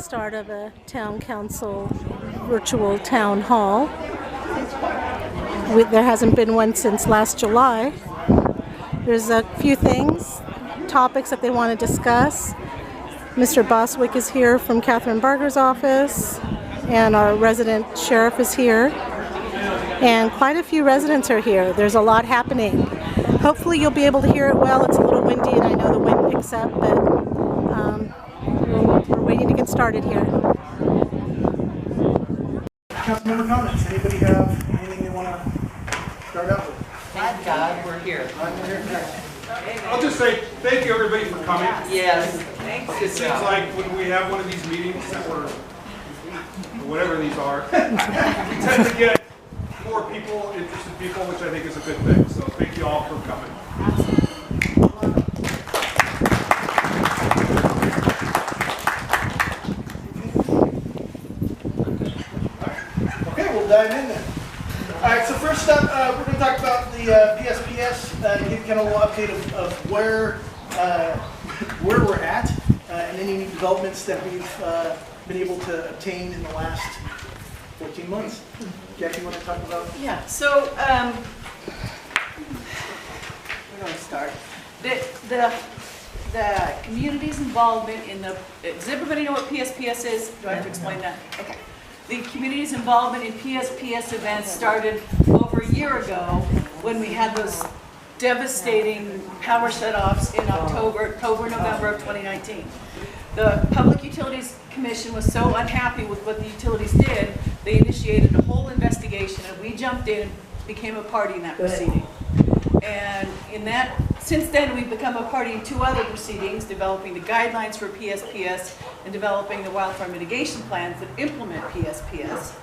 start of a town council virtual town hall. There hasn't been one since last July. There's a few topics that they want to discuss. Mr. Boswick is here from Catherine Barger's office, and our resident sheriff is here. And quite a few residents are here. There's a lot happening. Hopefully you'll be able to hear it well. It's a little windy and I know the wind picks up, but we're waiting to get started here. Councilmember comments. Anybody have anything they want to start out with? Thank God we're here. I'll just say thank you everybody for coming. Yes. Thanks. It seems like when we have one of these meetings that we're, whatever these are, we tend to get more people, interested people, which I think is a good thing. So thank you all for coming. Okay, we'll dive in then. All right, so first up, we're going to talk about the PSPS, give kind of a little update of where we're at and any new developments that we've been able to obtain in the last 14 months. Jackie, you want to talk about? Yeah, so where do I start? The community's involvement in the, does everybody know what PSPS is? Do I have to explain that? Okay. The community's involvement in PSPS events started over a year ago when we had those devastating power shutoffs in October, November of 2019. The Public Utilities Commission was so unhappy with what the utilities did, they initiated a whole investigation and we jumped in and became a party in that proceeding. And in that, since then we've become a party in two other proceedings, developing the guidelines for PSPS and developing the wildfire mitigation plans that implement PSPS.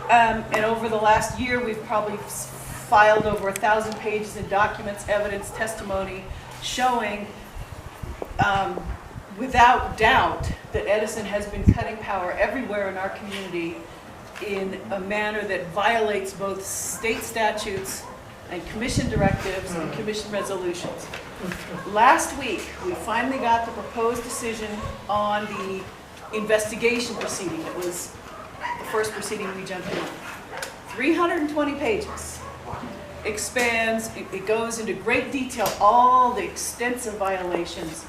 And over the last year we've probably filed over 1,000 pages in documents, evidence, testimony showing without doubt that Edison has been cutting power everywhere in our community in a manner that violates both state statutes and commission directives and commission resolutions. Last week, we finally got the proposed decision on the investigation proceeding. It was the first proceeding we jumped in on. 320 pages. Expands, it goes into great detail, all the extensive violations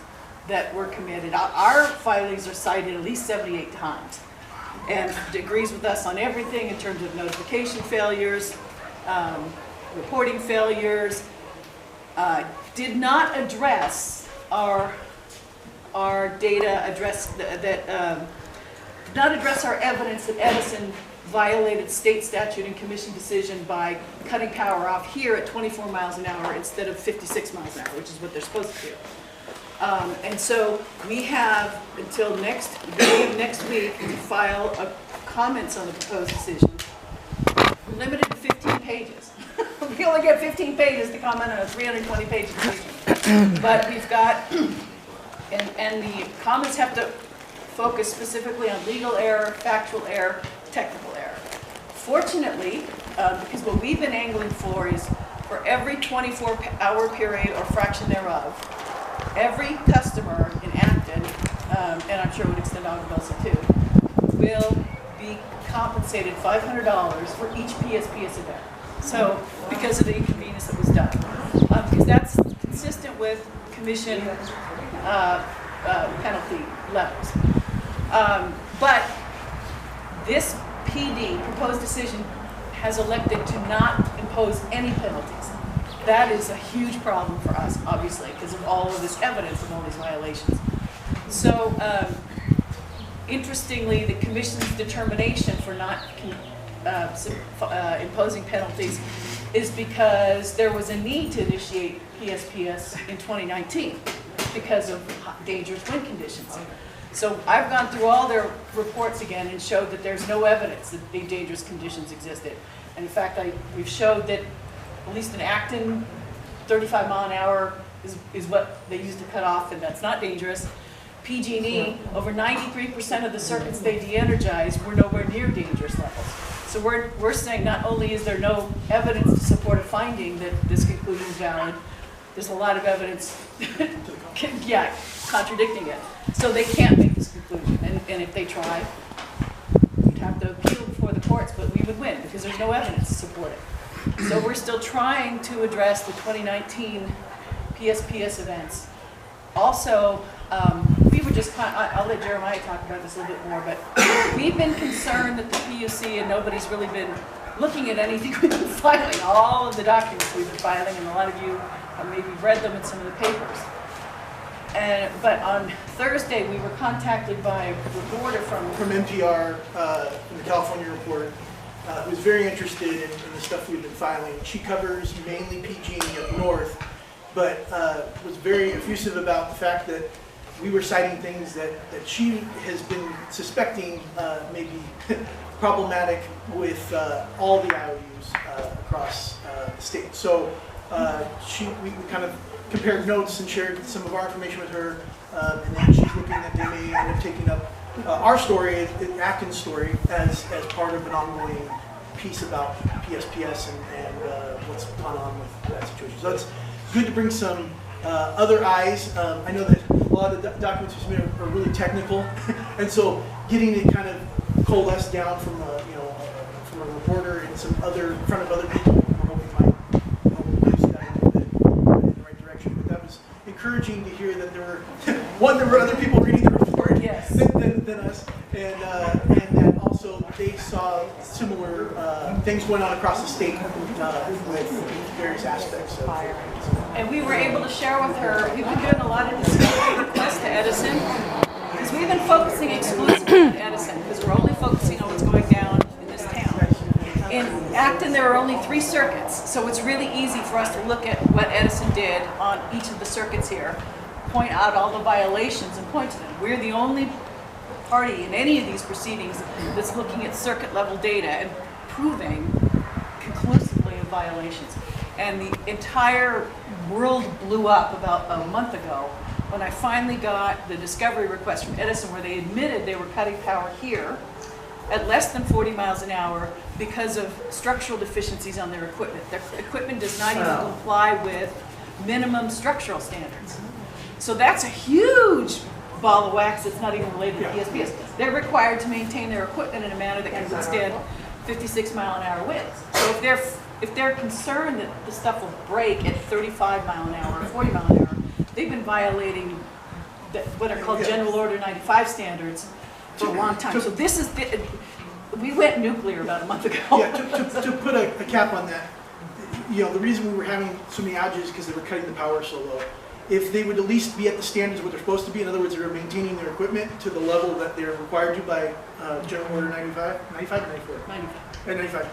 that were committed. Our filings are cited at least 78 times and agrees with us on everything in terms of notification failures, reporting failures, did not address our data did not address our evidence that Edison violated state statute and commission decision by cutting power off here at 24 miles an hour instead of 56 miles an hour, which is what they're supposed to do. And so we have until beginning of next week to file comments on the proposed decision. We're limited to 15 pages. We only get 15 pages to comment on a 320-page decision. But we've got, and the comments have to focus specifically on legal error, factual error, technical error. Fortunately, because what we've been angling for is for every 24-hour period or fraction thereof, every customer in Acton, and I'm sure it would extend to Agabelsa too, will be compensated $500 for each PSPS event. So, because of the inconvenience that was done. Because that's consistent with commission penalty levels. But this PD, proposed decision, has elected to not impose any penalties. That is a huge problem for us, obviously, because of all of this evidence of all these violations. So, interestingly, the Commission's determination for not imposing penalties is because there was a need to initiate PSPS in 2019 because of dangerous wind conditions. So I've gone through all their reports again and showed that there's no evidence that the dangerous conditions existed. And in fact, we've showed that at least in Acton, 35 mile an hour is what they used to cut off, and that's not dangerous. PG&E, over 93% of the circuits they de-energized were nowhere near dangerous levels. So we're saying not only is there no evidence to support a finding that this conclusion is valid, there's a lot of evidence, yeah, contradicting it. So they can't make this conclusion, and if they try, we'd have to appeal before the courts, but we would win because there's no evidence to support it. So we're still trying to address the 2019 PSPS events. Also, we were just, I'll let Jeremiah talk about this a little bit more, but we've been concerned that the PUC, and nobody's really been looking at anything we've been filing, all of the documents we've been filing, and a lot of you have maybe read them in some of the papers. But on Thursday, we were contacted by a reporter from NPR, from the California Report, who was very interested in the stuff we've been filing. She covers mainly PG&E up north, but was very effusive about the fact that we were citing things that she has been suspecting may be problematic with all the IOUs across the state. So we kind of compared notes and shared some of our information with her, and then she's looking that they may end up taking up our story, Atkins' story, as part of an ongoing piece about PSPS and what's gone on with that situation. So it's good to bring some other eyes. I know that a lot of the documents you submit are really technical, and so getting it kind of coalesced down from from a reporter and some other in front of other people, we're hoping might help move that a little bit in the right direction. But that was encouraging to hear that there were other people reading the report Yes. than us, and that also they saw similar things going on across the state with various aspects of And we were able to share with her, we've been doing a lot of discovery requests to Edison, because we've been focusing exclusively on Edison, because we're only focusing on what's going down in this town. In Acton, there are only 3 circuits, so it's really easy for us to look at what Edison did on each of the circuits here, point out all the violations and point to them. We're the only party in any of these proceedings that's looking at circuit level data and proving conclusively of violations. And the entire world blew up about a month ago when I finally got the discovery request from Edison where they admitted they were cutting power here at less than 40 miles an hour because of structural deficiencies on their equipment. Their equipment does not even comply with minimum structural standards. So that's a huge ball of wax that's not even related to PSPS. They're required to maintain their equipment in a manner that can withstand 56-mile-an-hour winds. So if they're concerned that the stuff will break at 35 mile an hour or 40 mile an hour, they've been violating what are called General Order 95 standards for a long time. So this is, we went nuclear about a month ago. Yeah, to put a cap on that, the reason we were having so many outages is because they were cutting the power so low. If they would at least be at the standards of what they're supposed to be, in other words, they're maintaining their equipment to the level that they're required to by General Order 95 or 94? 95.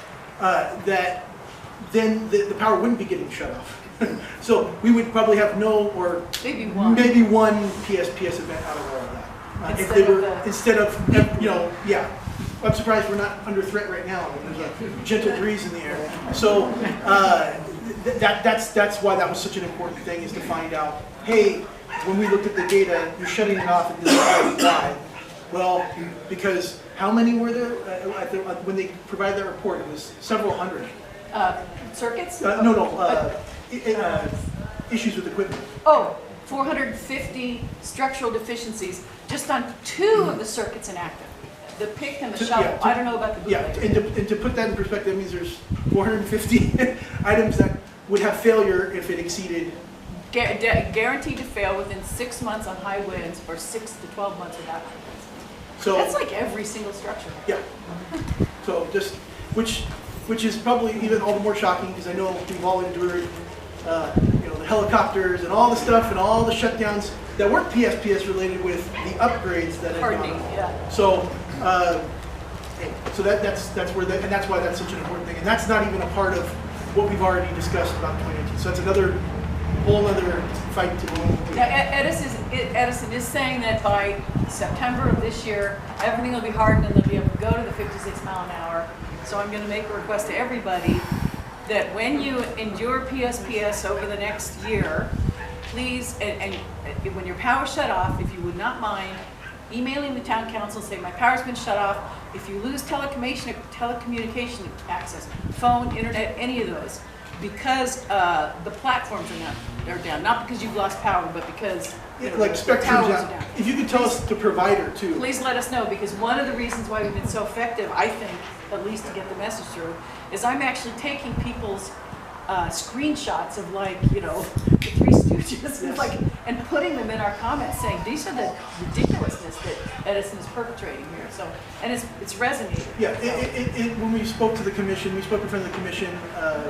Then the power wouldn't be getting shut off. So we would probably have no, or maybe one PSPS event out of all of that. Instead of, I'm surprised we're not under threat right now. There's a gentle breeze in the air. So that's why that was such an important thing, is to find out, hey, when we looked at the data, you're shutting it off at this point. Why? Well, because how many were there? When they provided that report, it was several hundred. Circuits? Issues with equipment. Oh, 450 structural deficiencies just on 2 of the circuits in Acton. The pick and the shovel. I don't know about the bootleg. And to put that in perspective, that means there's 450 items that would have failure if it exceeded. Guaranteed to fail within 6 months on high winds or 6 to 12 months without high winds. So that's like every single structure. Yeah. So just, which is probably even all the more shocking, because I know we've all endured the helicopters and all the stuff and all the shutdowns that weren't PSPS related with the upgrades that had gone on. Yeah. So that's where and that's why that's such an important thing, and that's not even a part of what we've already discussed about 2018. So that's another whole other fight to go. Now, Edison is saying that by September of this year, everything will be hardened and they'll be able to go to the 56 mile an hour. So I'm going to make a request to everybody that when you endure PSPS over the next year, please, and when your power's shut off, if you would not mind emailing the town council and say, my power's been shut off. If you lose telecommunication access, phone, internet, any of those, because the platforms are not are down, not because you've lost power, but because Like the spectrum's towers are down. down. If you could tell us the provider too. Please let us know, because one of the reasons why we've been so effective, I think, at least to get the message through, is I'm actually taking people's screenshots of the Three Stooges, and putting them in our comments saying, these are the ridiculousness that Edison is perpetrating here. So, and it's resonating. Yeah, So. when we spoke to the commission, we spoke in front of the commission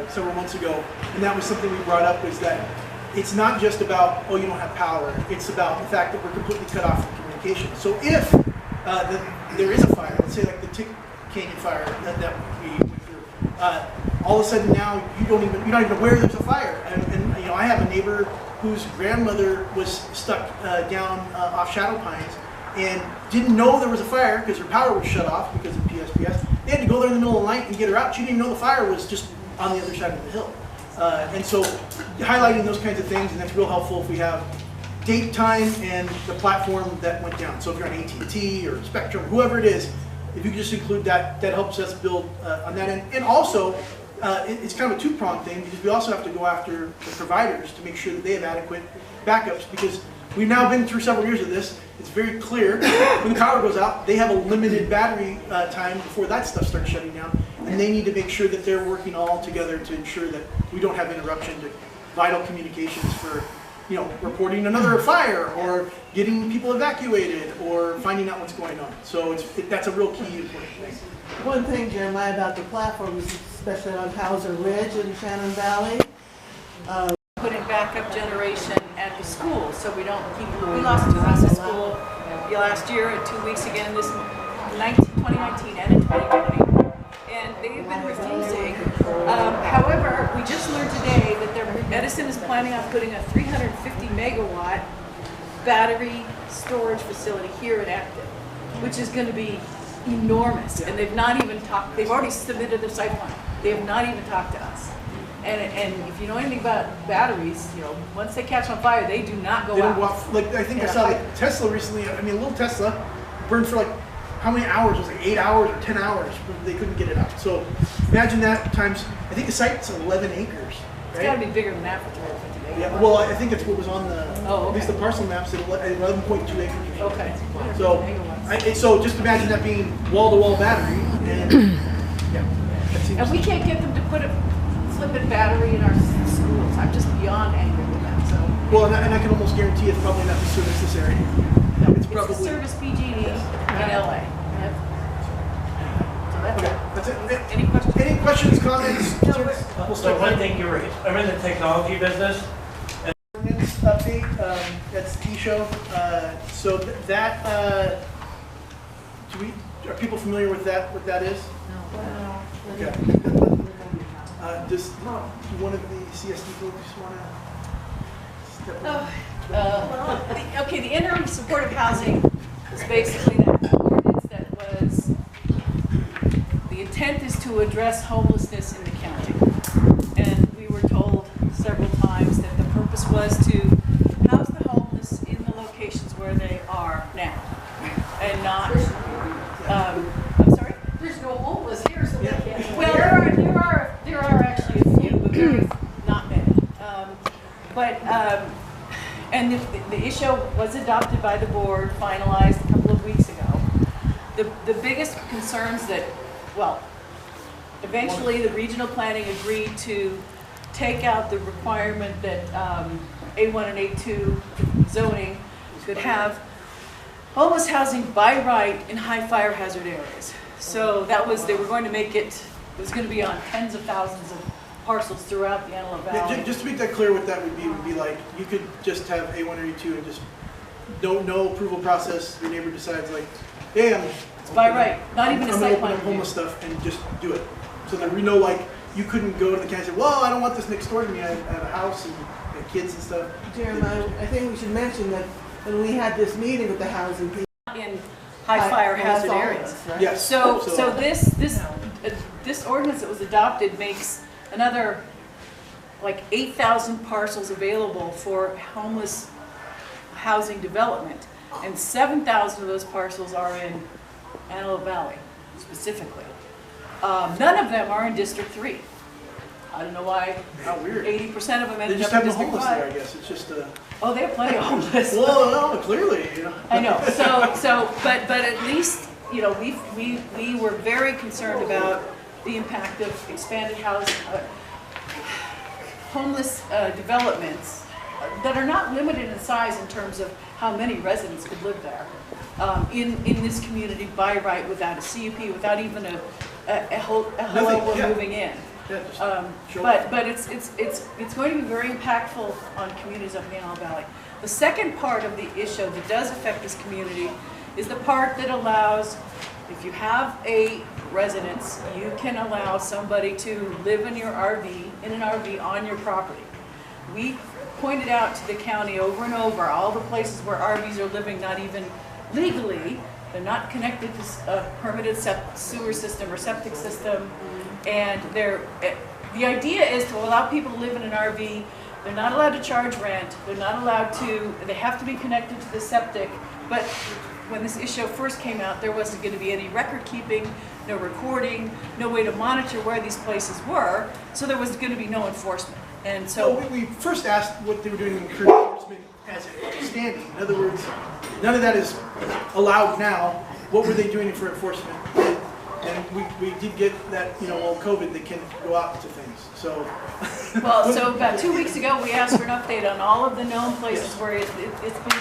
several months ago, and that was something we brought up, is that it's not just about, oh, you don't have power, it's about the fact that we're completely cut off from communication. So if there is a fire, let's say like the Tick Canyon fire that we went through, all of a sudden now you're not even aware there's a fire. And I have a neighbor whose grandmother was stuck down off Shadow Pines and didn't know there was a fire because her power was shut off because of PSPS. They had to go there in the middle of the night and get her out. She didn't even know the fire was just on the other side of the hill. And so highlighting those kinds of things, and that's real helpful if we have date, time, and the platform that went down. So if you're on AT&T or Spectrum, whoever it is, if you could just include that, that helps us build on that end. And also, it's kind of a two-pronged thing, because we also have to go after the providers to make sure that they have adequate backups, because we've now been through several years of this. It's very clear when the power goes out, they have a limited battery time before that stuff starts shutting down, and they need to make sure that they're working all together to ensure that we don't have interruption to vital communications for, reporting another fire or getting people evacuated or finding out what's going on. So that's a real key important thing. One thing, Jeremiah, about the platform is especially on Hauser Ridge in Shannon Valley. Putting backup generation at the school, so we don't keep, we lost 2 houses at school last year and 2 weeks again this 2019 and in 2020. And they've been refusing. However, we just learned today that Edison is planning on putting a 350 megawatt battery storage facility here in Acton, which is going to be enormous. And they've not even talked, they've already submitted their site plan. They have not even talked to us. And if you know anything about batteries, once they catch on fire, they do not go They don't out. go off, I think I saw Tesla recently, a little Tesla burned for how many hours? Was it 8 hours or 10 hours? They couldn't get it out. So imagine that times, I think the site's 11 acres, It's right? got to be bigger than that for 350 megawatt. Yeah, well, I think that's what was on the, Oh, at least okay. the parcel maps at 11.2 acres or something. Okay. So, so just imagine that being wall-to-wall battery, and that seems. And we can't get them to put a flippin' battery in our schools. I'm just beyond angry with that, so. Well, and I can almost guarantee it's probably not the service this area. It's It's the probably. service PG&E in LA. Yep. So that's Okay, it. that's it. Any questions? Any questions, comments? concerns? We'll So start one with thing, I'm in the technology business. ordinance update. That's the show. So are people familiar with that? What that is? Okay. Does one of the CSD folks want to step up? Okay, the interim supportive housing is basically that ordinance that was, the intent is to address homelessness in the county. And we were told several times that the purpose was to house the homeless in the locations where they are now. And not, I'm sorry? There's no homeless here, so they can't. Well, there are actually a few, but very not many. And the issue was adopted by the board, finalized a couple of weeks ago. The biggest concerns that, eventually the regional planning agreed to take out the requirement that A1 and A2 zoning could have homeless housing by right in high fire hazard areas. So that was, they were going to make it was going to be on tens of thousands of parcels throughout the Antelope Valley. Just to make that clear, what that would be like, you could just have A1 or A2 and just no approval process. Your neighbor decides hey, It's by right, not even a I'm site gonna open plan up review. homeless stuff and just do it. So that we know you couldn't go to the county and say, well, I don't want this next door to me. I have a house and kids and stuff. Jeremiah, I think we should mention that when we had this meeting with the housing people. In high fire hazard that's all of areas. us, right? Yes. So this ordinance that was adopted makes another 8,000 parcels available for homeless housing development, and 7,000 of those parcels are in Antelope Valley specifically. None of them are in District 3. I don't know why How weird. 80% of them They ended just up have in the District homeless there, I 5. guess. It's just Oh, they have plenty of homeless. well, no, clearly, you know. I know. But at least, you know, we were very concerned about the impact of expanded housing, homeless developments that are not limited in size in terms of how many residents could live there in this community by right, without a CUP, without even a hello, Nothing, we're yeah. moving in. Yeah, just show But it's going to be very impactful on communities up in the Antelope Valley. The second part of the issue that does affect this community is the part that allows, if you have a residence, you can allow somebody to live in your RV, in an RV on your property. We pointed out to the county over and over all the places where RVs are living, not even legally. They're not connected to a permitted sewer system or septic system. And the idea is to allow people to live in an RV. They're not allowed to charge rent. They're not allowed to, they have to be connected to the septic. But when this issue first came out, there wasn't going to be any record keeping, no recording, no way to monitor where these places were. So there was going to be no enforcement. And so So we first asked what they were doing to encourage enforcement as it standing. In other words, none of that is allowed now. What were they doing for enforcement? And we did get that, you know, well, COVID, they can go out to things. So, well, so about 2 weeks ago, we asked for an update on all of the known places where it's been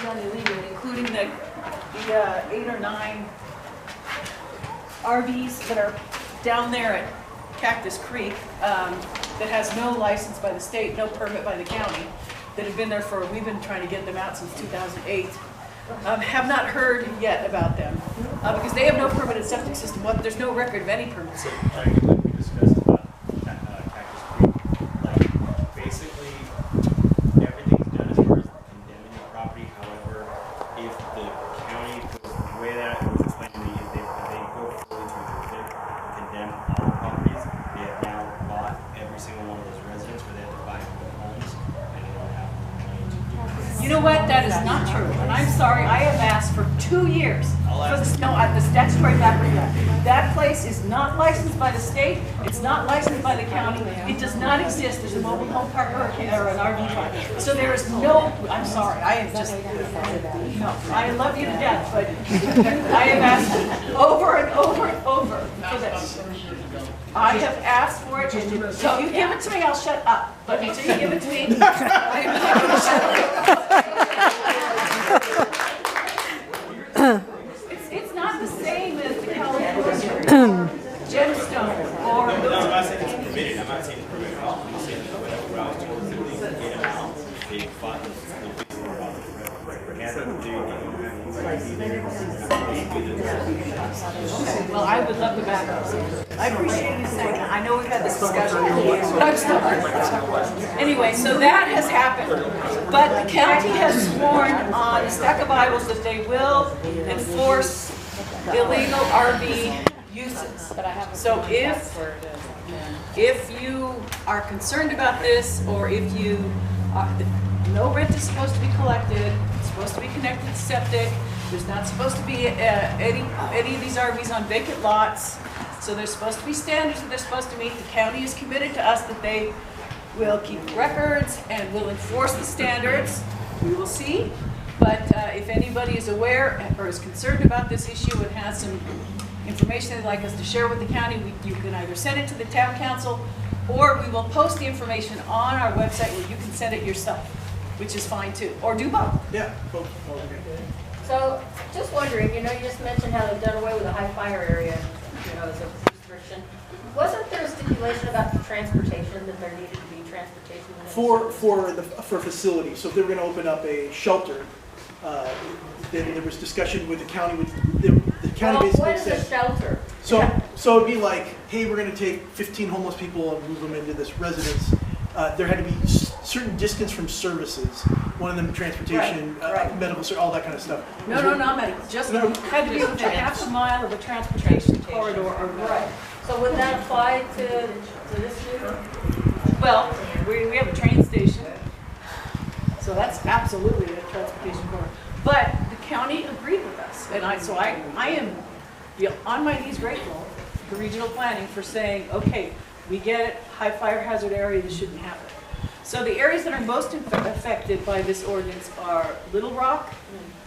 done illegally, including the 8 or 9 RVs that are down there at Cactus Creek that has no license by the state, no permit by the county, that have been there for, we've been trying to get them out since 2008. Have not heard yet about them because they have no permitted septic system. There's no record of any permits. Like we discussed about Cactus Creek, like basically everything's done as far as condemning the property. However, if the county, the way that it was explained to me is if they go fully to condemn all the properties, they have now bought every single one of those residents where they have to buy their homes and they don't have the money to do it. You know what? That is not true. And I'm sorry, I have asked for 2 years for the statutory map of that. That place is not licensed by the state. It's not licensed by the county. It does not exist as a mobile home park or an RV park. So there is no, I'm sorry, I am just, no, I love you to death, but I have asked over and over and over for this. I have asked for it, and so you give it to me, I'll shut up. But until you give it to me, I'm not going to shut up. It's not the same as the California gemstone or. No, I'm not saying it's permitted. I'm not saying it's permitted at all. I'm saying that whatever route told them they can get them out, they fought the people were about Well, I would love to back up. I appreciate you saying that. I know we've had this discussion, but I'm still. Anyway, so that has happened. But the county has sworn on a stack of Bibles that they will enforce illegal RV uses. So if you are concerned about this, or if you, no rent is supposed to be collected, it's supposed to be connected to septic, there's not supposed to be any of these RVs on vacant lots, so there's supposed to be standards that they're supposed to meet. The county is committed to us that they will keep records and will enforce the standards. We will see, but if anybody is aware or is concerned about this issue and has some information they'd like us to share with the county, you can either send it to the town council, or we will post the information on our website where you can send it yourself, which is fine too, or do both. yeah, both. So, just wondering, you know, you just mentioned how they've done away with a high fire area, you know, as a restriction. Wasn't there a stipulation about the transportation, that there needed to be transportation? For facilities. So if they were going to open up a shelter, then there was discussion with the county. The county basically what is said. a shelter? So it'd be like, hey, we're going to take 15 homeless people and move them into this residence. There had to be certain distance from services. One of them transportation, Right. medical, all that kind of stuff. No, not medical, just had to be within half a mile of a transportation corridor or Right. So would that apply to this new? Well, we have a train station, so that's absolutely a transportation corridor. But the county agreed with us, and I am on my knees grateful to regional planning for saying, okay, We get it, high fire hazard area, this shouldn't happen. So the areas that are most affected by this ordinance are Little Rock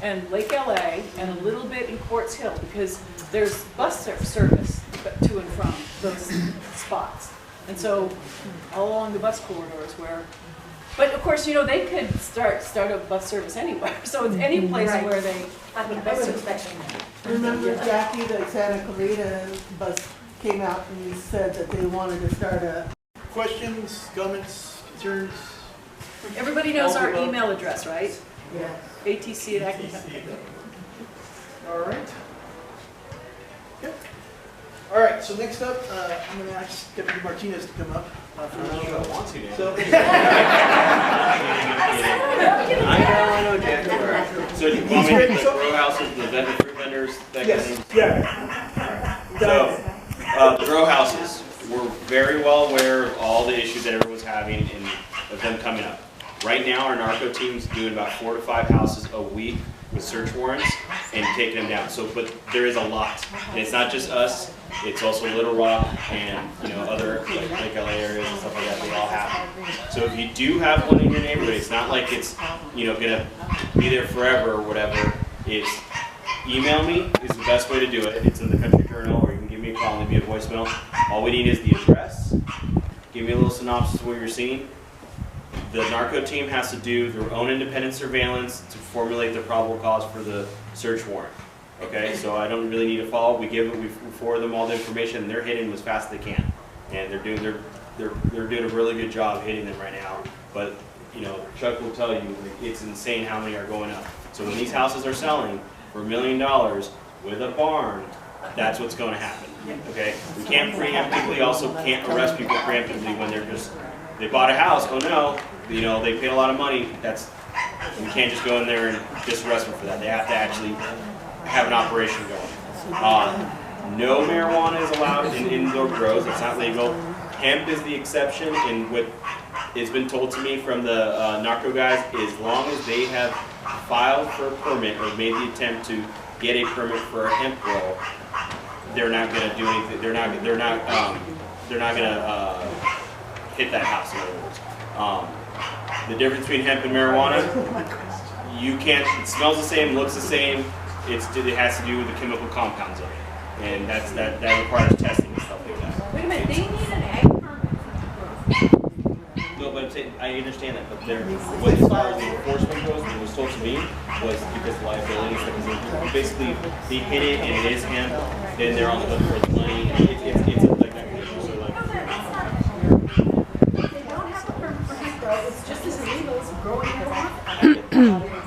and Lake LA and a little bit in Quartz Hill because there's bus service to and from those spots. And so all along the bus corridors where, but of course, you know, they could start a bus service anywhere. So it's any place Right. where they I mean, I was expecting that. Remember, Jackie, the Santa Clarita bus came out and said that they wanted to start a, Questions, comments, concerns? everybody knows our email address, right? yeah. atc@acton. All right. Okay. All right, so next up, I'm going to ask Deputy Martinez to come up. For the show. want to, Dan. So, I know, Jack. So do you want me to the grow houses, the vendor, fruit vendors, that kind of yes, thing? yeah. So, the grow houses, we're very well aware of all the issues that everyone's having and of them coming up. Right now, our narco team's doing about 4 to 5 houses a week with search warrants and taking them down. So, but there is a lot, and it's not just us. It's also Little Rock and, you know, other like LA areas and stuff like that. They all have. So if you do have one in your neighborhood, it's not like it's, you know, gonna be there forever or whatever. It's email me is the best way to do it. It's in the Country Journal, or you can give me a call and leave me a voicemail. All we need is the address. Give me a little synopsis of what you're seeing. The narco team has to do their own independent surveillance to formulate the probable cause for the search warrant. Okay, so I don't really need to follow. We forward them all the information, and they're hitting them as fast as they can, and they're doing a really good job hitting them right now. But you know, Chuck will tell you it's insane how many are going up. So when these houses are selling for $1 million with a barn, that's what's going to happen. Okay, we can't preemptively, also can't arrest people preemptively when they bought a house. Oh no, you know, they paid a lot of money. We can't just go in there and just arrest them for that. They have to actually have an operation going. No marijuana is allowed in indoor grows. It's not legal. Hemp is the exception, and what has been told to me from the narco guys is as long as they have filed for a permit or made the attempt to get a permit for a hemp grow, they're not going to do anything. They're not going to hit that house. In other words, the difference between hemp and marijuana, you can't. It smells the same, looks the same. It has to do with the chemical compounds of it, and that requires testing and stuff like that. Wait a minute, they need an ag permit. No, but I'm saying, I understand that, but what as far as the enforcement goes, what was told to me was because of liability. Because basically, they hit it and it is hemp, then they're on the hook for the money. It's like that. So like, They don't have a permit for hemp grow, it's just as illegal as growing marijuana.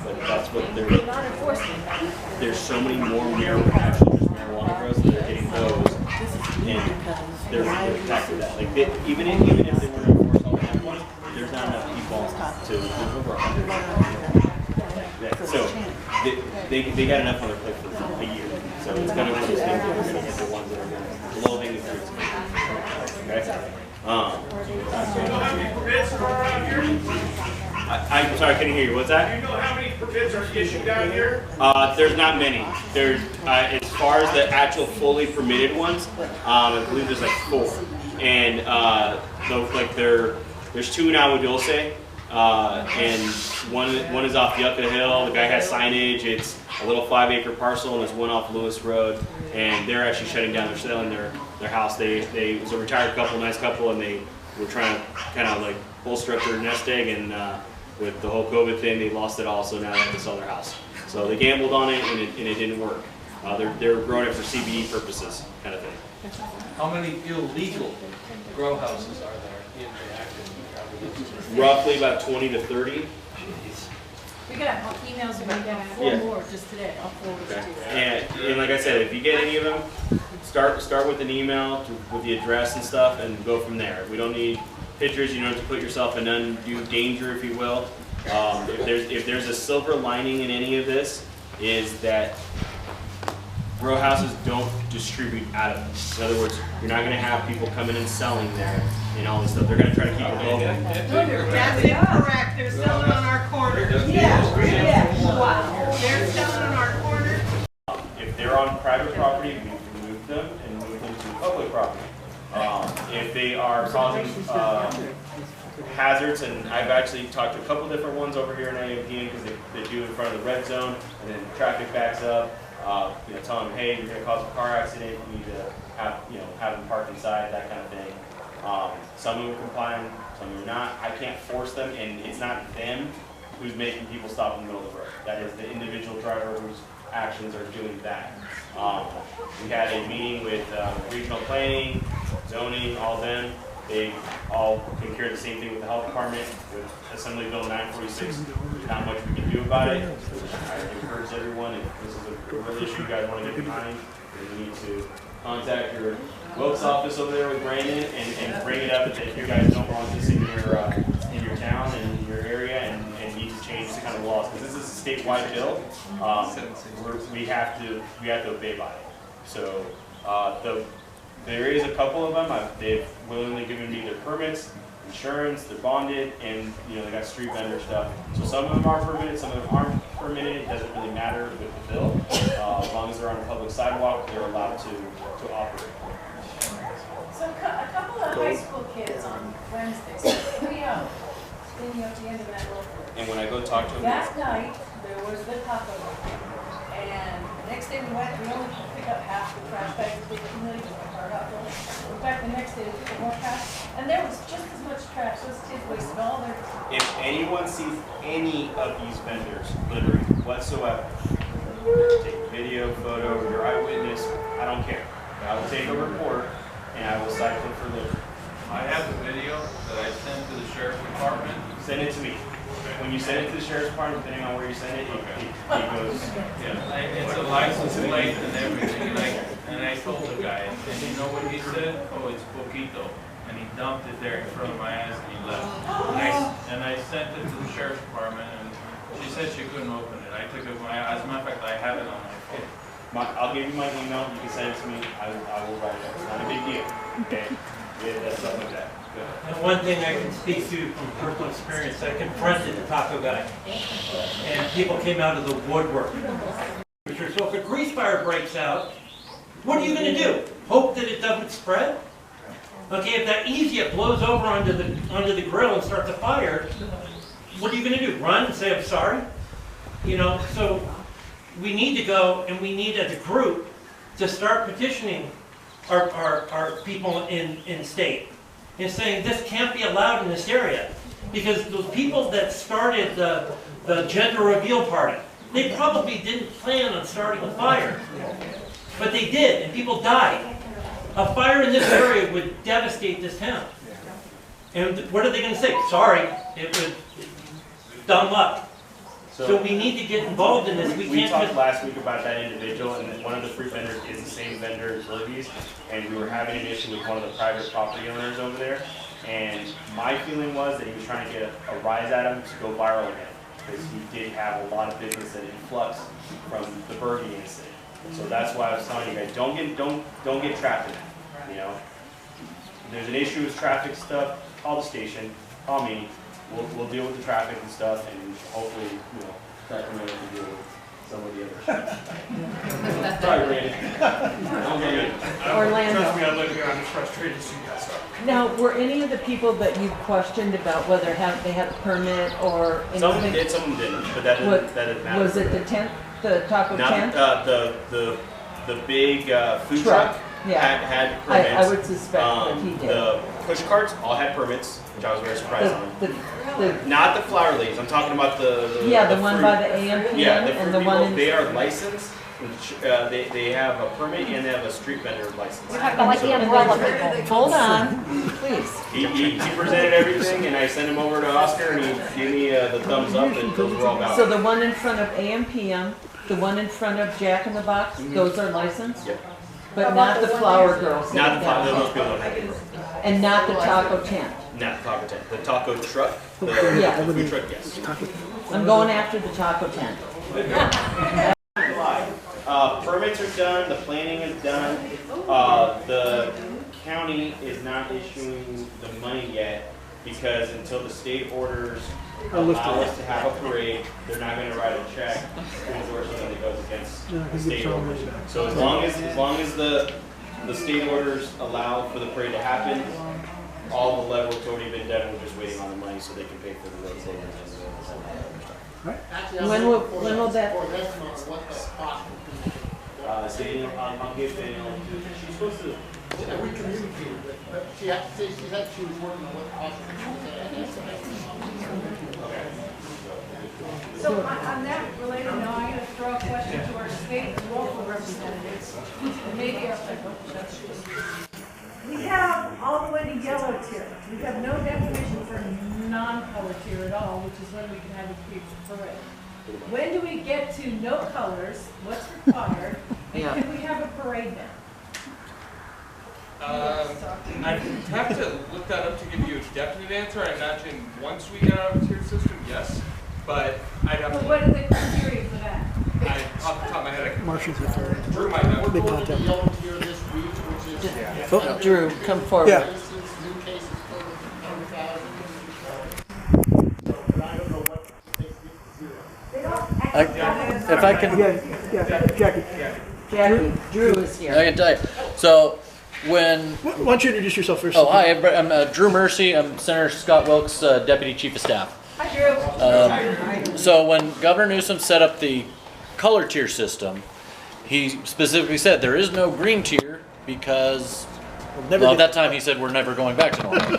but that's what They're not enforcing it. there's so many more actually just marijuana grows that are hitting those, and they're protected that. Like even if they were to enforce all the hemp ones, there's not enough people to move over 100. Yeah, so they got enough on their plate for a year. So it's kind of one of those things that we're going to get the ones that are going to low hanging fruits. Okay. I'm sorry, I couldn't hear you. What's that? Do you know how many permits are issued down here? There's not many. There's as far as the actual fully permitted ones, I believe there's like 4, and there's 2 in Agua Dulce, and one is off Yucca Hill. The guy has signage. It's a little 5-acre parcel, and there's one off Lewis Road, and they're actually shutting down. They're selling their house. They was a retired couple, nice couple, and they were trying to kind of like bolster up their nest egg, and with the whole COVID thing, they lost it all, so now they have to sell their house. So they gambled on it, and it didn't work. They're growing it for CBD purposes, kind of thing. How many illegal grow houses are there in the Acton? Roughly about 20 to 30. We got emails about that, 4 more just today. I'll forward it to you. And like I said, if you get any of them, start with an email with the address and stuff, and go from there. We don't need pictures. You don't have to put yourself in undue danger, if you will. If there's a silver lining in any of this, is that grow houses don't distribute out of this. In other words, you're not going to have people coming and selling there and all this stuff. They're going to try to keep it local. That's incorrect, they're selling on our corner. Wow. They're selling on our corner. If they're on private property, we remove them and move them to public property. If they are causing hazards, and I've actually talked to a couple different ones over here in AMP because they do in front of the red zone, and then traffic backs up. You know, tell them, hey, you're going to cause a car accident. You need to have them park inside, that kind of thing. Some of them are complying, some of them are not. I can't force them, and it's not them who's making people stop in the middle of the road. That is the individual driver whose actions are doing that. We had a meeting with regional planning, zoning, all of them. They all concurred the same thing with the health department with Assembly Bill 946. There's not much we can do about it. I encourage everyone, if this is a real issue you guys want to get behind, you need to contact your Wilkes office over there with Brandon and bring it up that you guys don't want this in your town and in your area and need to change the kind of laws, because this is a statewide bill. We have to obey by it. So there is a couple of them. They've willingly given me their permits, insurance, they're bonded, and they got street vendor stuff. So some of them are permitted, some of them aren't permitted. It doesn't really matter with the bill. As long as they're on a public sidewalk, they're allowed to operate. So a couple of high school kids on Wednesday, so 3 hours, cleaning up the end of that road. And when I go talk to them, That night, there was the taco bar. And the next day we went, we only could pick up half the trash bags, we accumulated in the car out there. In fact, the next day we took more trash, and there was just as much trash. Those kids wasted all their. if anyone sees any of these vendors littering whatsoever, take a video, photo, your eyewitness, I don't care. I will take a report and I will cite them for littering. I have a video that I sent to the sheriff's department. Send it to me. When you send it to the sheriff's department, depending on where you send it, it goes. Yeah, it's a license plate and everything, and I told the guy, and you know what he said? Oh, it's poquito. And he dumped it there in front of my ass and he left. And I sent it to the sheriff's department, and she said she couldn't open it. I took it, as a matter of fact, I have it on my phone. I'll give you my email. You can send it to me. I will write it. It's not a big deal. Okay? Yeah, that's stuff like that. And one thing I can speak to from personal experience, I confronted the taco guy, and people came out of the woodwork. So if a grease fire breaks out, what are you going to do? Hope that it doesn't spread? Okay, if that easy it blows over onto the grill and starts a fire, what are you going to do? Run and say I'm sorry? So we need to go, and we need as a group to start petitioning our people in state and saying this can't be allowed in this area, because the people that started the gender reveal party, they probably didn't plan on starting a fire, but they did, and people died. A fire in this area would devastate this town. And what are they going to say? Sorry, it was dumb luck. So we need to get involved in this. We talked last week about that individual, and one of the fruit vendors is the same vendor as Libby's, and we were having an issue with one of the private property owners over there. And my feeling was that he was trying to get a rise at him to go viral again, because he did have a lot of business that influx from the Bergen incident. So that's why I was telling you guys, don't get trapped in that. If there's an issue with traffic stuff, call the station, call me. We'll deal with the traffic and stuff, and hopefully, Sacramento can deal with some of the other stuff. Sorry, Brandon. Orlando. Trust me, I live here. I'm as frustrated as you guys are. Now, were any of the people that you questioned about whether they had a permit or anything? Some of them did, some of them didn't, but that doesn't matter. Was it the tent, the taco tent? The big food truck had permits. I would suspect that he did. The push carts all had permits, which I was very surprised on. Not the flower ladies. I'm talking about the one fruit. by the AMPM Yeah, the and fruit the one in. They are licensed. Which, they have a permit and they have a street vendor license. We're talking about like the umbrella people. Hold on, please. He presented everything, and I sent him over to Oscar, and he gave me the thumbs up, and those were all valid. So the one in front of AMPM, the one in front of Jack in the Box, those are licensed? Yep. But not the flower girls? Not the flower, those people don't have it. And not the taco tent? Not the taco tent. The taco truck, the food truck, yes. I'm going after the taco tent. Permits are done, the planning is done. The county is not issuing the money yet because until the state orders allow us to have a parade, they're not going to write a check to endorse something that goes against the state orders. So as long as the state orders allow for the parade to happen, all the level's already been done, we're just waiting on the money so they can pay for the road closures and all that other stuff. When will that? Daniel, I'll give Daniel, she's supposed to. Yeah, we communicated, but she had to say she was working on what the cost was. So on that related note, I'm going to throw a question to our state and local representatives. And maybe our we have all the way to yellow tier. We have no definition for non-color tier at all, which is when we can have a big parade. When do we get to no colors? What's required? And can we have a parade now? I'd have to look that up to give you a definite answer. I imagine once we get out of a tier system, yes. But I'd have to. What are the criteria for that? Off the top of my head, I Martian's referring to. Drew might know. We're going to the yellow tier this week, which is. Oh. Drew, come forward. Yeah. New cases over 100,000. So, but I don't know what it takes to get to zero. If I can, Yeah, Jackie. Jackie, Drew is here. I can tell you. So when, Why don't you introduce yourself first? oh hi, I'm Drew Mercy. I'm Senator Scott Wilkes' Deputy Chief of Staff. Hi, Drew. So when Governor Newsom set up the color tier system, he specifically said there is no green tier because, well, at that time he said we're never going back to normal.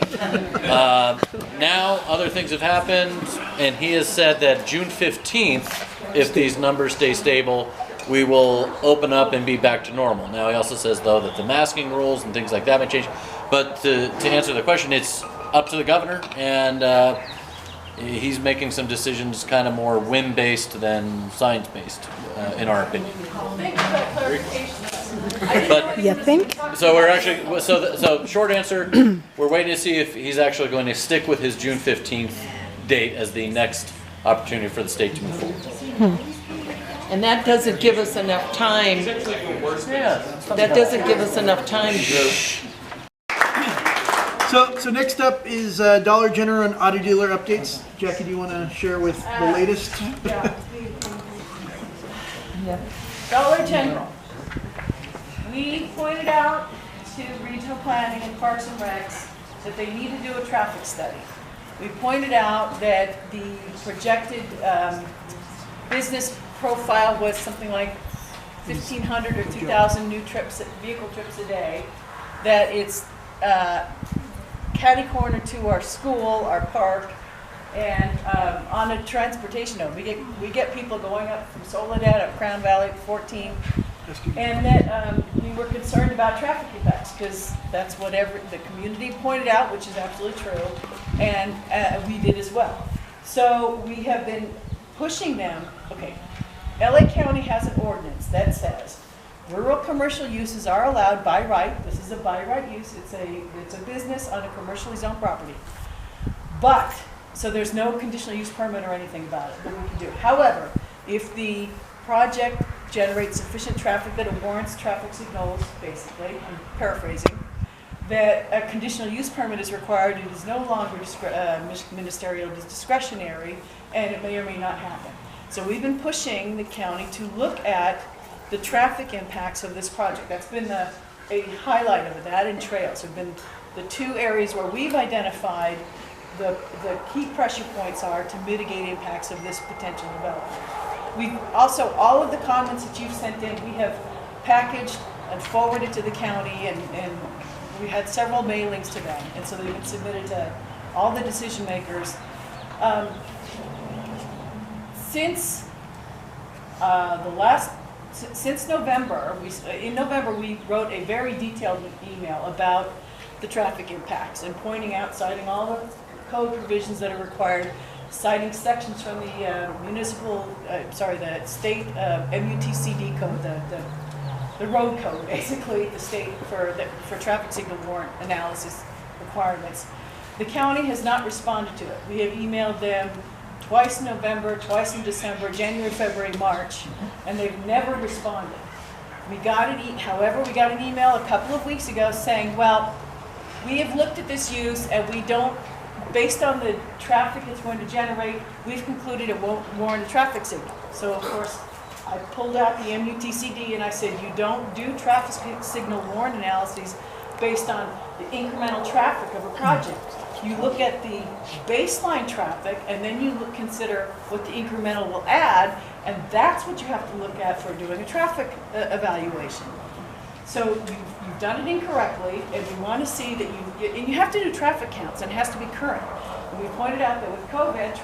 Now other things have happened, and he has said that June 15th, if these numbers stay stable, we will open up and be back to normal. Now he also says though that the masking rules and things like that may change. But to answer the question, it's up to the governor, and he's making some decisions kind of more whim-based than science-based, in our opinion. Thank you for that clarification. But You think? so we're actually so short answer, we're waiting to see if he's actually going to stick with his June 15th date as the next opportunity for the state to move forward. And that doesn't give us enough time. It's actually even worse. That doesn't give us enough time, Drew. So next up is Dollar General and auto dealer updates. Jackie, do you want to share with the latest? Dollar General. We pointed out to Regional Planning and Parks and Recs that they need to do a traffic study. We pointed out that the projected business profile was something like 1,500 or 2,000 new trips, vehicle trips a day. That it's catty corner to our school, our park, and on a transportation node. We get people going up from Soledad, up Crown Valley, 14, and that we were concerned about traffic impacts because that's what the community pointed out, which is absolutely true, and we did as well. So we have been pushing them. Okay, LA County has an ordinance that says rural commercial uses are allowed by right. This is a by right use. It's a business on a commercially zoned property. But, so there's no conditional use permit or anything about it that we can do. However, if the project generates sufficient traffic that it warrants traffic signals, basically, I'm paraphrasing, that a conditional use permit is required, it is no longer ministerial, it is discretionary, and it may or may not happen. So we've been pushing the county to look at the traffic impacts of this project. That's been a highlight of it, that and trails have been the two areas where we've identified the key pressure points are to mitigate impacts of this potential development. We've also, all of the comments that you've sent in, we have packaged and forwarded to the county, and we had several mailings to them, and so they've been submitted to all the decision makers. Since since November, in November we wrote a very detailed email about the traffic impacts and pointing out, citing all the code provisions that are required, citing sections from the the state MUTCD code, the road code, basically the state for traffic signal warrant analysis requirements. The county has not responded to it. We have emailed them twice in November, twice in December, January, February, March, and they've never responded. However, we got an email a couple of weeks ago saying, well, we have looked at this use and we don't, based on the traffic it's going to generate, we've concluded it won't warrant a traffic signal. So of course, I pulled out the MUTCD and I said, you don't do traffic signal warrant analyses based on the incremental traffic of a project. You look at the baseline traffic, and then you consider what the incremental will add, and that's what you have to look at for doing a traffic evaluation. So you've done it incorrectly, and we want to see that and you have to do traffic counts, and it has to be current. And we pointed out that with COVID,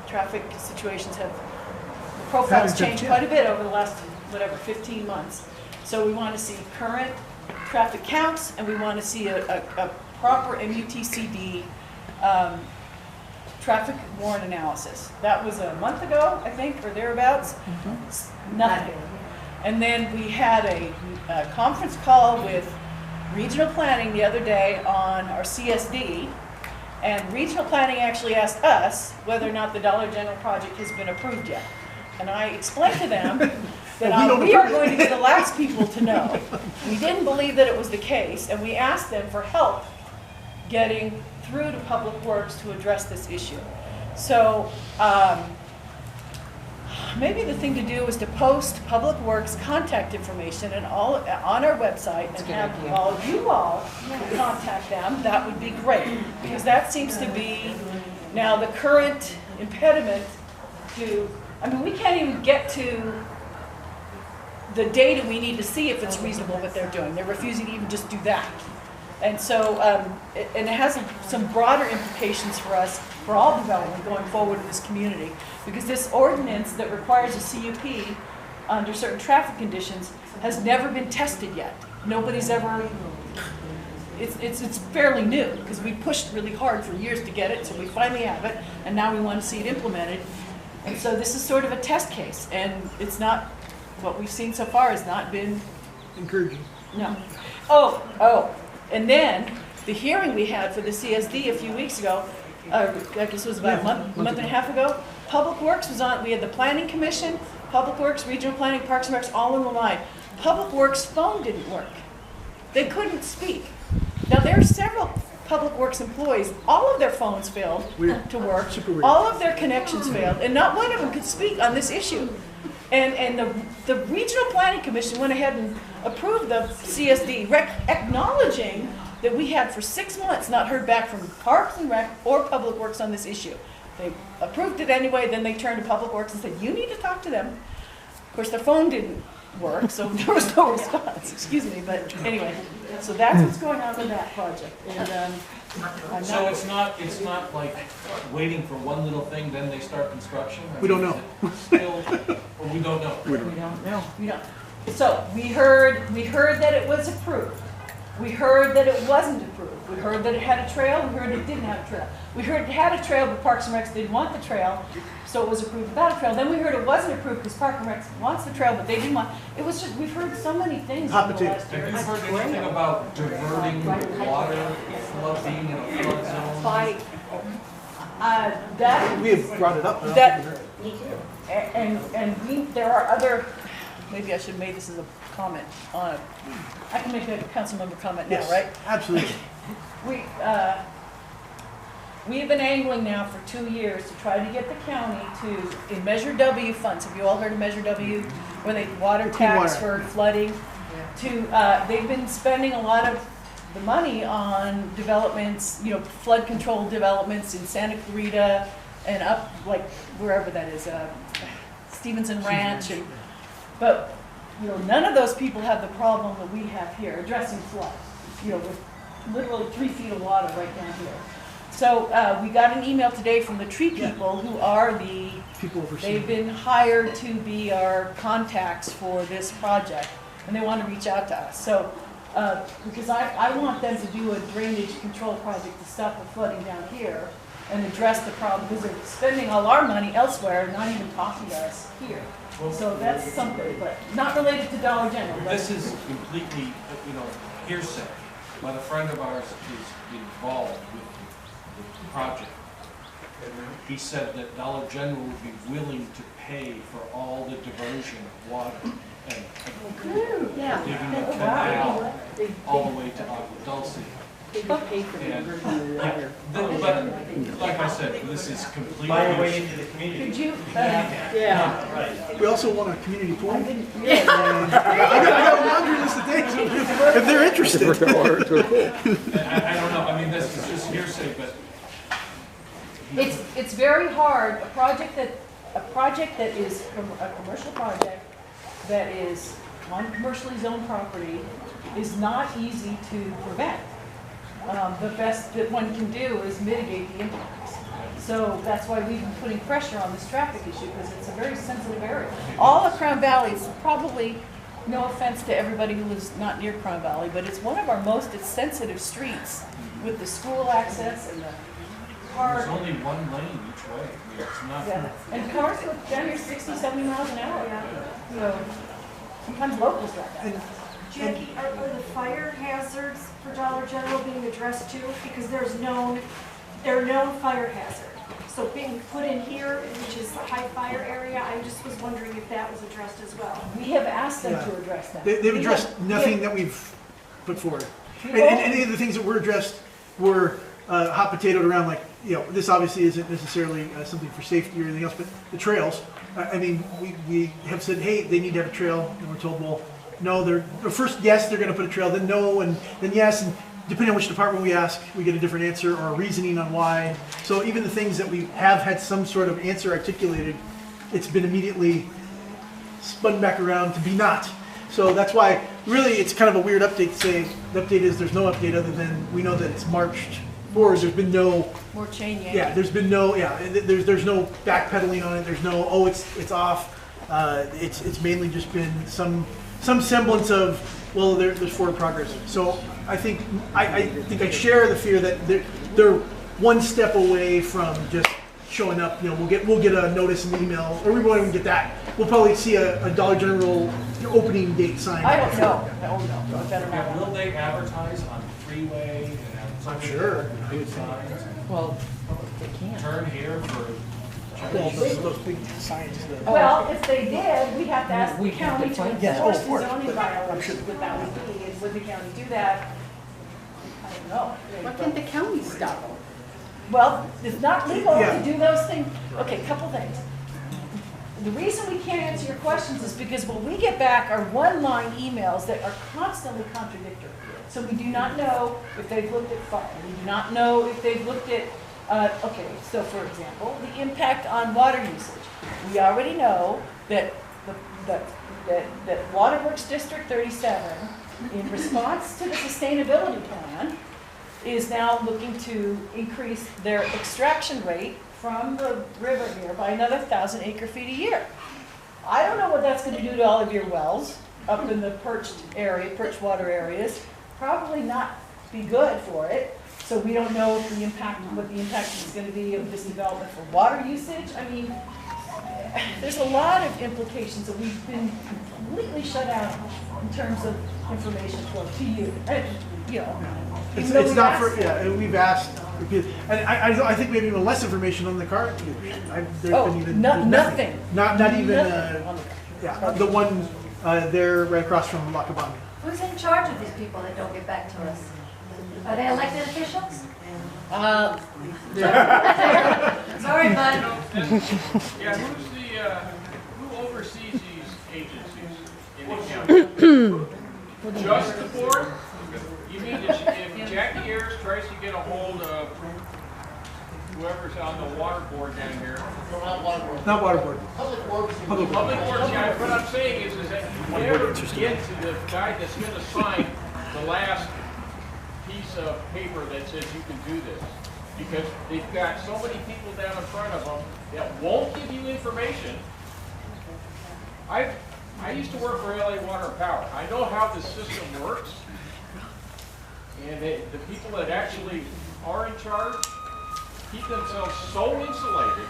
traffic situations have, the profiles changed quite a bit over the last, 15 months. So we want to see current traffic counts, and we want to see a proper MUTCD traffic warrant analysis. That was a month ago, I think, or thereabouts. Nothing. And then we had a conference call with regional planning the other day on our CSD, and regional planning actually asked us whether or not the Dollar General project has been approved yet. And I explained to them that we are going to be the last people to know. We didn't believe that it was the case, and we asked them for help getting through to Public Works to address this issue. So maybe the thing to do is to post Public Works contact information and all on our website, and have you all contact them. That would be great, because that seems to be now the current impediment to, I mean, we can't even get to the data we need to see if it's reasonable what they're doing. They're refusing to even just do that. And so, and it has some broader implications for us, for all development going forward in this community, because this ordinance that requires a CUP under certain traffic conditions has never been tested yet. Nobody's ever, it's fairly new, because we pushed really hard for years to get it, so we finally have it, and now we want to see it implemented. And so this is sort of a test case, and it's not, what we've seen so far has not been encouraging. No. Oh. And then the hearing we had for the CSD a few weeks ago, I guess it was about a month and a half ago, Public Works was on, we had the Planning Commission, Public Works, Regional Planning, Parks and Recs, all in the line. Public Works' phone didn't work. They couldn't speak. Now there are several Public Works employees, all of their phones failed to work, all of their connections failed, and not one of them could speak on this issue. And the Regional Planning Commission went ahead and approved the CSD, acknowledging that we had for 6 months not heard back from Parks and Rec or Public Works on this issue. They approved it anyway, then they turned to Public Works and said, you need to talk to them. Of course, their phone didn't work, so there was no response, excuse me, but anyway. So that's what's going on with that project. And, so it's not like waiting for one little thing, then they start construction? We don't know. Still, or we don't know? We don't know. We don't. So we heard that it was approved. We heard that it wasn't approved. We heard that it had a trail. We heard it didn't have a trail. We heard it had a trail, but Parks and Recs didn't want the trail, so it was approved without a trail. Then we heard it wasn't approved because Parks and Recs wants the trail, but they didn't want. It was just, we've heard so many things in the last year. Have you heard anything about diverting water, being in a flood zone? That we have brought it up. There are other. Maybe I should have made this as a comment on it. I can make a council member comment now, right? Absolutely. We've been angling now for 2 years to try to get the county to, in Measure W funds, have you all heard of Measure W? Where they water tax for flooding. They've been spending a lot of the money on developments, flood control developments in Santa Clarita and up, like, wherever that is, Stevenson Ranch. But none of those people have the problem that we have here, addressing flood, with literally 3 feet of water right down here. So we got an email today from the tree people who are the people overseeing. They've been hired to be our contacts for this project, and they want to reach out to us. So because I want them to do a drainage control project to stop the flooding down here and address the problem, because they're spending all our money elsewhere, not even talking to us here. So that's something, but not related to Dollar General. This is completely, hearsay. But a friend of ours is involved with the project. He said that Dollar General would be willing to pay for all the diversion of water and digging a canal all the way to Agua Dulce. But like I said, this is completely. Buy your way into the community. Could you, Yeah, right. We also want a community pool. I got a laundry list of things if they're interested. I don't know, I mean, this is just hearsay, but. it's very hard, a project that is a commercial project that is on commercially zoned property is not easy to prevent. The best that one can do is mitigate the impacts. So that's why we've been putting pressure on this traffic issue, because it's a very sensitive area. All of Crown Valley is probably, no offense to everybody who lives not near Crown Valley, but it's one of our most sensitive streets with the school access and the car. There's only one lane each way, I mean, it's not. Yeah. And cars go down here 60, 70 miles an hour. So sometimes locals drive that. Jackie, are the fire hazards for Dollar General being addressed too? Because they're known fire hazard. So being put in here, which is a high fire area, I just was wondering if that was addressed as well. We have asked them to address that. They've addressed nothing that we've put forward. And any of the things that were addressed were hot potatoed around, like, this obviously isn't necessarily something for safety or anything else, but the trails. I mean, we have said, hey, they need to have a trail, and we're told, well, no, first, yes, they're going to put a trail, then no, and then yes, and depending on which department we ask, we get a different answer or a reasoning on why. So even the things that we have had some sort of answer articulated, it's been immediately spun back around to be not. So that's why, really, it's kind of a weird update to say, the update is there's no update other than we know that it's marched forward. There's been no... More chain yanking. Yeah, there's been no, there's no backpedaling on it. There's no, oh, it's off. It's mainly just been some semblance of, well, there's forward progress. So I think I share the fear that they're one step away from just showing up. We'll get a notice in the email, or we won't even get that. We'll probably see a Dollar General opening date sign. I don't know. I don't know. I better not. Will they advertise on freeway and I'm sure. Big signs? Well, they can't. Turn here for. Well, those big signs. Well, if they did, we'd have to ask the county to enforce the course, zoning but I'm violations, sure- what that would be, and would the county do that? I don't know. Why can't the county stop them? Well, it's not legal Yeah. to do those things. Okay, couple things. The reason we can't answer your questions is because what we get back are one-line emails that are constantly contradictory. So we do not know if they've looked at fire. We do not know if they've looked at, okay, so for example, the impact on water usage. We already know that that Waterworks District 37, in response to the sustainability plan, is now looking to increase their extraction rate from the river here by another 1,000 acre-feet a year. I don't know what that's going to do to all of your wells up in the perched water areas. Probably not be good for it. So we don't know what the impact is going to be of this development for water usage. I mean, there's a lot of implications that we've been completely shut out in terms of information flow to you. It's not for, and we've asked, and I think we have even less information on the car. There's been even nothing. Not even, the one there right across from Lackawanna. Who's in charge of these people that don't get back to us? Are they elected officials? Sorry, bud. Yeah, who oversees these agencies in the county? Just the board? You mean if Jackie Ayers tries to get a hold of whoever's on the water board down here? Not water board. Public Works. Public Works guy, what I'm saying is that you never get to the guy that's gonna sign the last piece of paper that says you can do this. Because they've got so many people down in front of them that won't give you information. I used to work for LA Water and Power. I know how the system works. And the people that actually are in charge keep themselves so insulated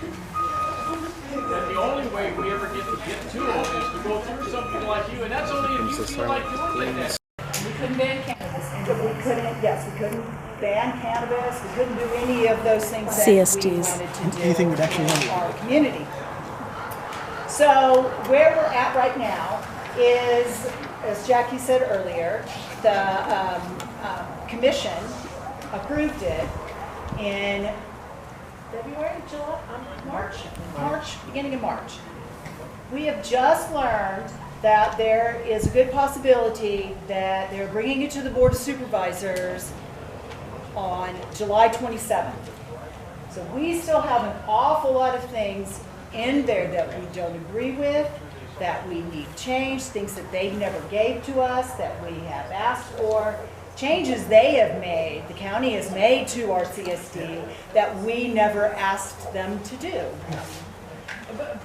that the only way we ever get to them is to go through something like you, and that's only if you feel like doing that. We couldn't ban cannabis, and we couldn't ban cannabis, we couldn't do any of those things that we wanted to do Anything would actually in our community. So where we're at right now is, as Jackie said earlier, the commission approved it in February, July, March, beginning of March. We have just learned that there is a good possibility that they're bringing it to the Board of Supervisors on July 27th. So we still have an awful lot of things in there that we don't agree with, that we need changed, things that they never gave to us, that we have asked for, changes they have made, the county has made to our CSD that we never asked them to do. But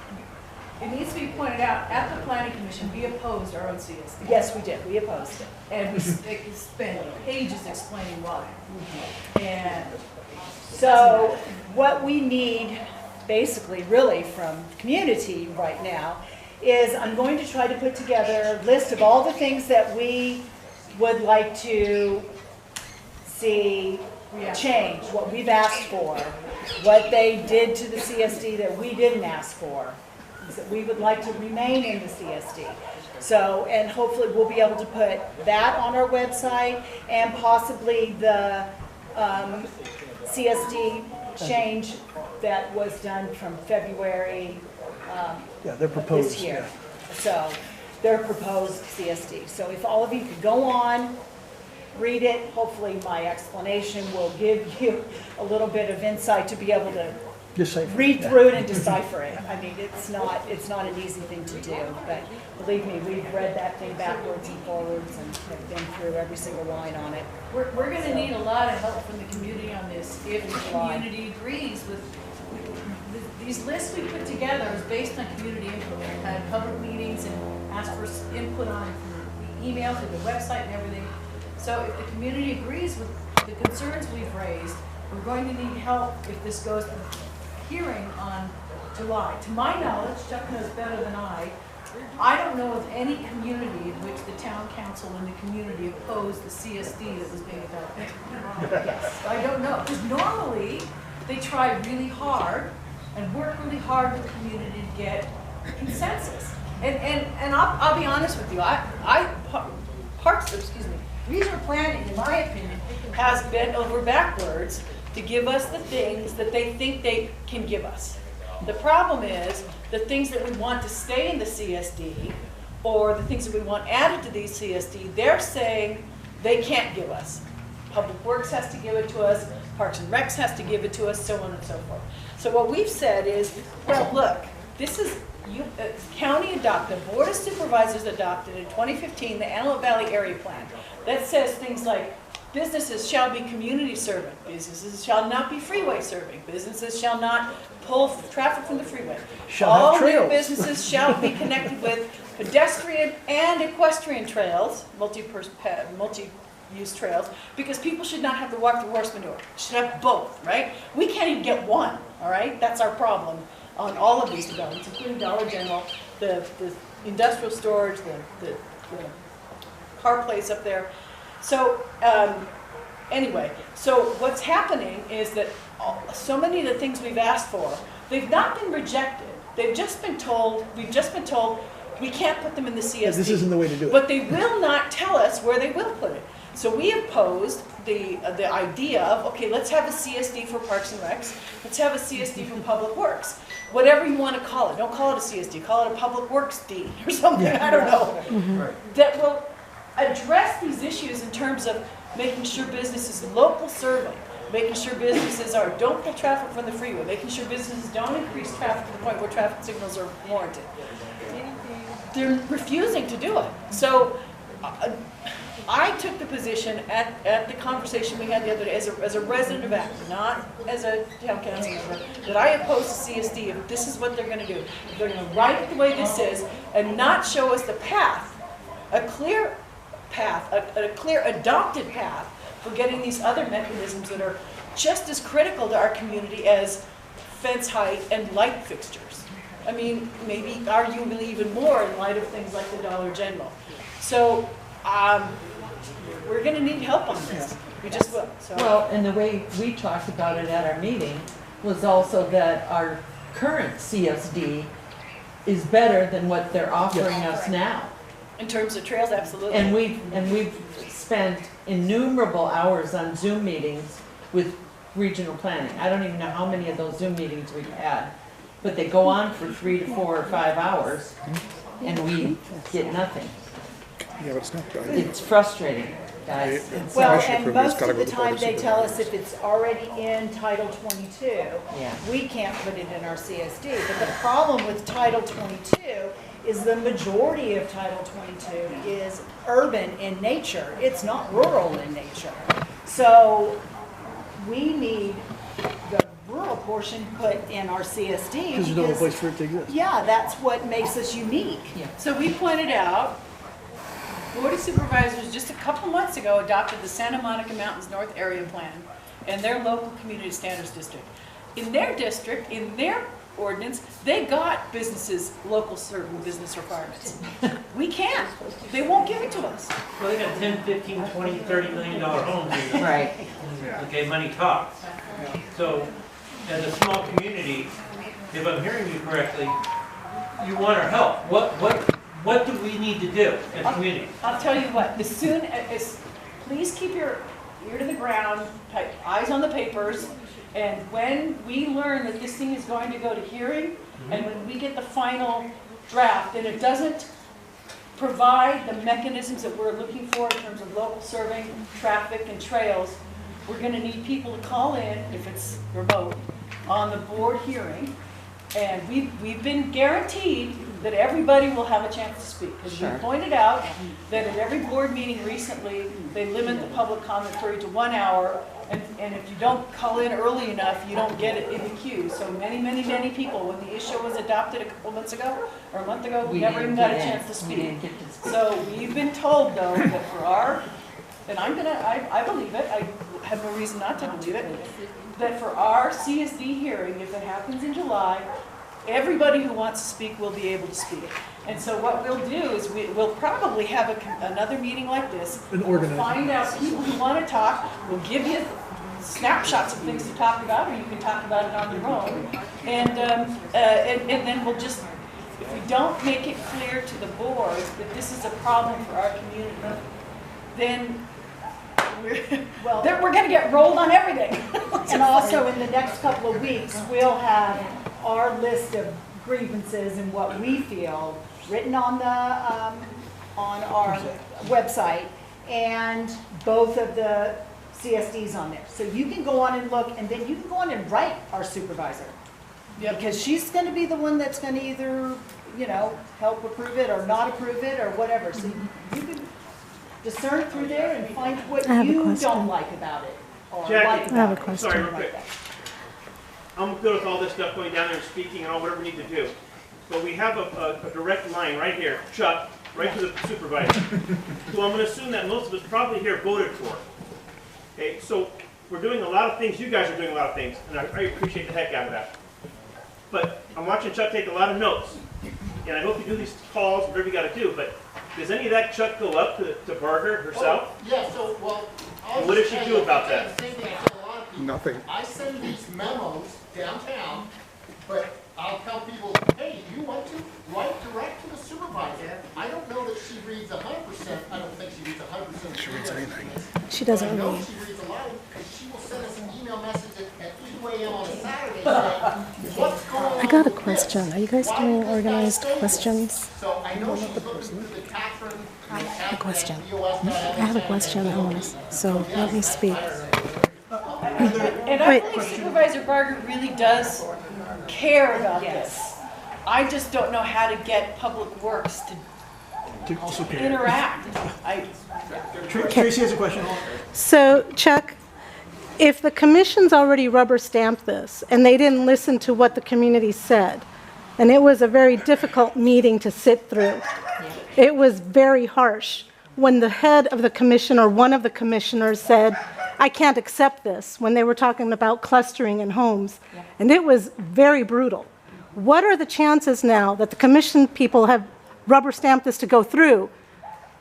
it needs to be pointed out, at the planning commission, we opposed our own CSD. Yes, we did, we opposed it. And we spent pages explaining why. And so what we need, basically, really from the community right now, is I'm going to try to put together a list of all the things that we would like to see change, what we've asked for, what they did to the CSD that we didn't ask for, that we would like to remain in the CSD. So, and hopefully we'll be able to put that on our website and possibly the CSD change that was done from February they're proposed, this year. So, their proposed CSD. So if all of you could go on, read it, hopefully my explanation will give you a little bit of insight to be able to read through it and decipher it. I mean, it's not an easy thing to do, but believe me, we've read that thing backwards and forwards and have been through every single line on it. we're going to need a lot of help from the community on this if the community agrees with these lists we put together is based on community input. We've had public meetings and asked for input on it through the email, through the website and everything. So if the community agrees with the concerns we've raised, we're going to need help if this goes to hearing on July. To my knowledge, Chuck knows better than I don't know of any community in which the town council and the community opposed the CSD that was being adopted. Yes, I don't know. Because normally, they try really hard and work really hard with the community to get consensus. And I'll be honest with you, regional planning, in my opinion, has bent over backwards to give us the things that they think they can give us. The problem is, the things that we want to stay in the CSD, or the things that we want added to the CSD, they're saying they can't give us. Public Works has to give it to us, Parks and Recs has to give it to us, so on and so forth. So what we've said is, well, look, this is, county adopted, the Board of Supervisors adopted in 2015 the Antelope Valley Area Plan that says things like, businesses shall be community serving, businesses shall not be freeway serving, businesses shall not pull traffic from the freeway. All new businesses shall be connected with pedestrian and equestrian trails, multi-use trails, because people should not have to walk through horse manure. Should have both, right? We can't even get one, all right? That's our problem on all of these developments, including Dollar General, the industrial storage, the car place up there. So anyway, so what's happening is that so many of the things we've asked for, they've not been rejected. They've just been told, we've just been told, we can't put them in the CSD. This isn't the way to do it. But they will not tell us where they will put it. So we have posed the idea of, okay, let's have a CSD for Parks and Recs. Let's have a CSD for Public Works. Whatever you want to call it. Don't call it a CSD. Call it a Public Works D or something. Yeah. I don't know. Mm-hmm. That will address these issues in terms of making sure businesses local serving, making sure businesses don't pull traffic from the freeway, making sure businesses don't increase traffic to the point where traffic signals are warranted. They're refusing to do it. So I took the position at the conversation we had the other day as a resident of Akron, not as a town council member, that I oppose the CSD if this is what they're going to do. They're going to write it the way this is and not show us the path, a clear path, a clear adopted path for getting these other mechanisms that are just as critical to our community as fence height and light fixtures. I mean, maybe arguably even more in light of things like the Dollar General. So we're going to need help on this. We just will. So. Well, and the way we talked about it at our meeting was also that our current CSD is better than what they're offering us now. In terms of trails, absolutely. And we've spent innumerable hours on Zoom meetings with regional planning. I don't even know how many of those Zoom meetings we've had, but they go on for 3 to 4 or 5 hours, and we get nothing. Yeah, but it's not done. It's frustrating, guys. It's Well, Commission and approval, it's most gotta of go the to the Board time of they tell us Supervisors. if it's already in Title 22, Yeah. we can't put it in our CSD. But the problem with Title 22 is the majority of Title 22 is urban in nature. It's not rural in nature. So we need the rural portion put in our CSD. Because there's no place for it to exist. Yeah, that's what makes us unique. So we pointed out, Board of Supervisors just a couple months ago adopted the Santa Monica Mountains North Area Plan and their local community standards district. In their district, in their ordinance, they got businesses, local certain business requirements. We can't. They won't give it to us. Well, they got 10, 15, 20, $30 million homes. Right. Okay, money talks. So, as a small community, if I'm hearing you correctly, you want our help. What do we need to do as a community? I'll tell you what, as soon as, please keep your ear to the ground, eyes on the papers, and when we learn that this thing is going to go to hearing, and when we get the final draft, and it doesn't provide the mechanisms that we're looking for in terms of local serving, traffic, and trails, we're going to need people to call in, if it's remote, on the board hearing. And we've been guaranteed that everybody will have a chance to speak. Because we pointed out that at every board meeting recently, they limit the public comment period to 1 hour. And if you don't call in early enough, you don't get it in the queue. So many people, when the issue was adopted a couple months ago, or a month ago, we never even got a chance to speak. So we've been told, though, that for our, and I believe it, I have no reason not to believe it, that for our CSD hearing, if it happens in July, everybody who wants to speak will be able to speak. And so what we'll do is we'll probably have another meeting like this. We'll find out people who want to talk. We'll give you snapshots of things to talk about, or you can talk about it on your own. And then we'll just, if we don't make it clear to the board that this is a problem for our community, then we're going to get rolled on everything. And also in the next couple of weeks, we'll have our list of grievances and what we feel written on the on our website, and both of the CSDs on there. So you can go on and look, and then you can go on and write our supervisor. Yep. Because she's going to be the one that's going to either, help approve it or not approve it or whatever. So you can discern through there and find what you don't like about it. Or Jackie, like about I have a it. question. Sorry, real quick. I'm good with all this stuff going down there and speaking and all whatever we need to do. But we have a direct line right here, Chuck, right to the supervisor, who I'm going to assume that most of us probably here voted for. Okay, so we're doing a lot of things. You guys are doing a lot of things, and I appreciate the heck out of that. But I'm watching Chuck take a lot of notes, and I hope you do these calls, whatever you got to do. But does any of that Chuck go up to Barger herself? Yeah, so, well. And what does she do about that? Same thing I tell a lot of people. Nothing. I send these memos downtown, but I'll tell people, hey, you want to write direct to the supervisor. I don't know that she reads 100%. I don't think she reads 100%. She reads anything. She doesn't I know read. she reads a lot because she will send us an email message at 3 a.m. on a Saturday saying, what's going on? I got a with question. this? Are you guys Why doing did this guy organized say this? questions? So I know she's looking through the Catherine. I have a question. I have a question. I want to. So let me speak. And I believe Supervisor Barger really does care about this. I just don't know how to get Public Works to Also interact. Tracy has a question. So, Chuck, if the commission's already rubber stamped this and they didn't listen to what the community said, and it was a very difficult meeting to sit through, it was very harsh when the head of the commission or one of the commissioners said, I can't accept this, when they were talking about clustering in homes. And it was very brutal. What are the chances now that the commission people have rubber stamped this to go through?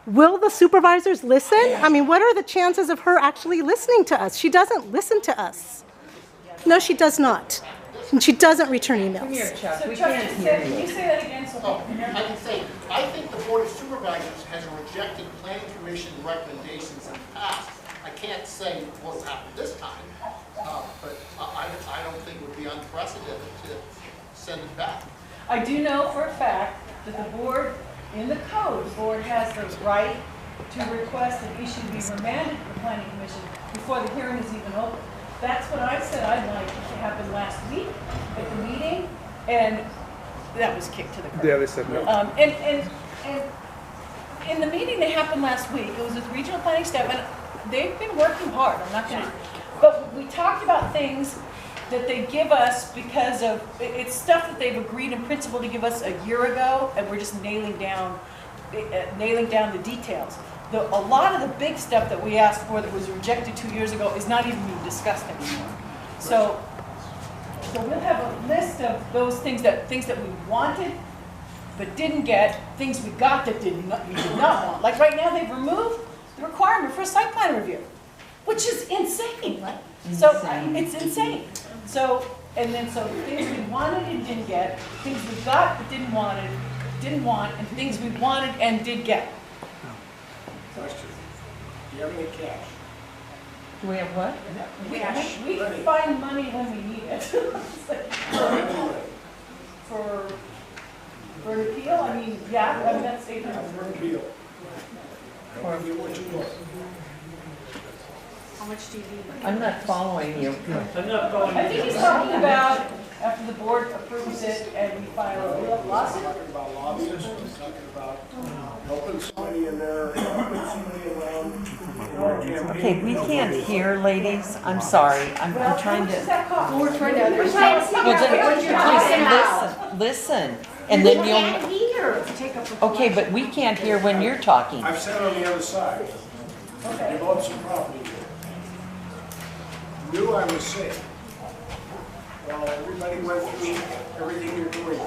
Will the supervisors listen? I mean, what are the chances of her actually listening to us? She doesn't listen to us. No, she does not. And she doesn't return emails. Come here, Chuck. So We Chuck, can't hear can you you. say that again? So I can say, I think the Board of Supervisors has a rejected planning commission commission recommendations in the past. I can't say what's happened this time, but I don't think it would be unprecedented to send it back. I do know for a fact that the board, in the code, the board has the right to request that issue be remanded to the planning commission before the hearing is even open. That's what I said I'd like to happen last week at the meeting, and that was kicked to the curb. Yeah, they said no. And in the meeting that happened last week, it was with regional planning staff, and they've been working hard, I'm not gonna, but we talked about things that they give us because of, it's stuff that they've agreed in principle to give us a year ago, and we're just nailing down the details. A lot of the big stuff that we asked for that was rejected 2 years ago is not even being discussed anymore. So we'll have a list of those things that we wanted but didn't get, things we got that we did not want. Like right now, they've removed the requirement for a site plan review, which is insane. So it's insane. So things we wanted and didn't get, things we got but didn't want, and things we wanted and did get. Question. Do you have any cash? Do we have what? We can find money when we need it. For an appeal, I mean, yeah, I mean, that's $800. For an appeal. How much do you need? I'm not following you. I'm not following I think he's talking about after the board approves it and we file a lawsuit. Talking about lobbyists, talking about helping somebody in there, helping somebody around. Okay, we can't hear, ladies. I'm sorry. I'm trying to. Well, we're trying to understand. Well, then, listen. And then you'll. Can't hear to take up a Okay, but we can't hear when you're talking. I've sat on the other side. I bought some property here. Knew I was sick. Well, everybody went through everything you're doing.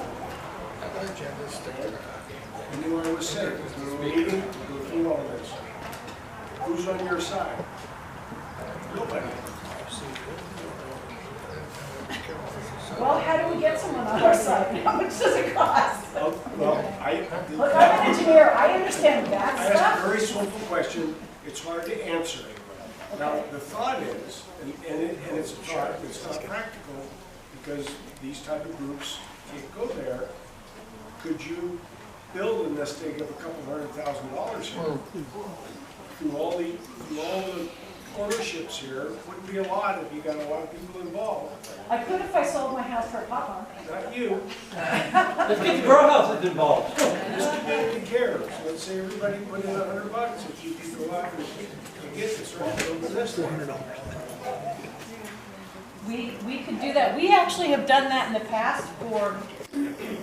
I knew I was sick. We were meeting, go through all this. Who's on your side? Nobody. Well, how do we get someone on our side? How much does it cost? Well, Look, I'm an engineer. I understand that I asked a stuff. very simple question. It's hard to answer. Now, the thought is, and it's a thought, it's not practical, because these type of groups can't go there. Could you build a nest egg of a couple $100,000 here? Through all the ownerships here, wouldn't be a lot if you got a lot of people involved. I could if I sold my house for a pop-on. Not you. Let's get the grow houses involved. Just nobody cares. Let's say everybody put in $100 if you could go out and get this right, build the nest egg. We could do that. We actually have done that in the past for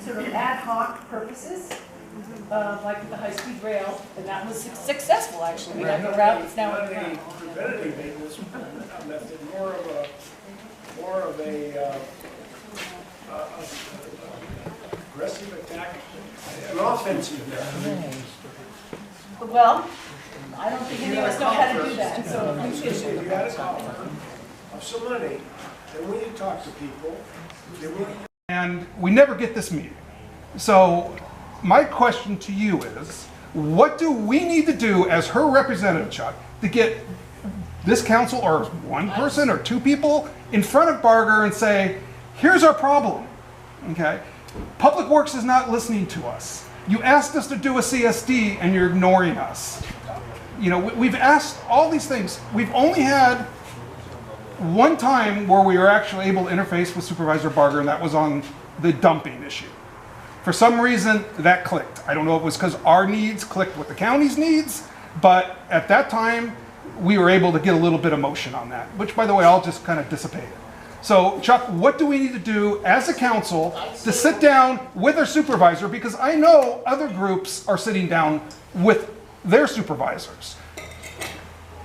sort of ad hoc purposes, like with the high-speed rail, and that was successful, actually. We have a route that's now underground. Preventative maintenance method, more of a aggressive attack, an offensive method. Well, I don't think any of us know how to do that, so if we If could. you had a offer of some money, then when you talk to people, And we never get this meeting. So my question to you is, what do we need to do as her representative, Chuck, to get this council or one person or two people in front of Barger and say, here's our problem, okay? Public Works is not listening to us. You asked us to do a CSD and you're ignoring us. You know, we've asked all these things. We've only had one time where we were actually able to interface with Supervisor Barger, and that was on the dumping issue. For some reason, that clicked. I don't know if it was because our needs clicked with the county's needs, but at that time, we were able to get a little bit of motion on that, which, by the way, I'll just kind of dissipate it. So, Chuck, what do we need to do as a council to sit down with our supervisor? Because I know other groups are sitting down with their supervisors.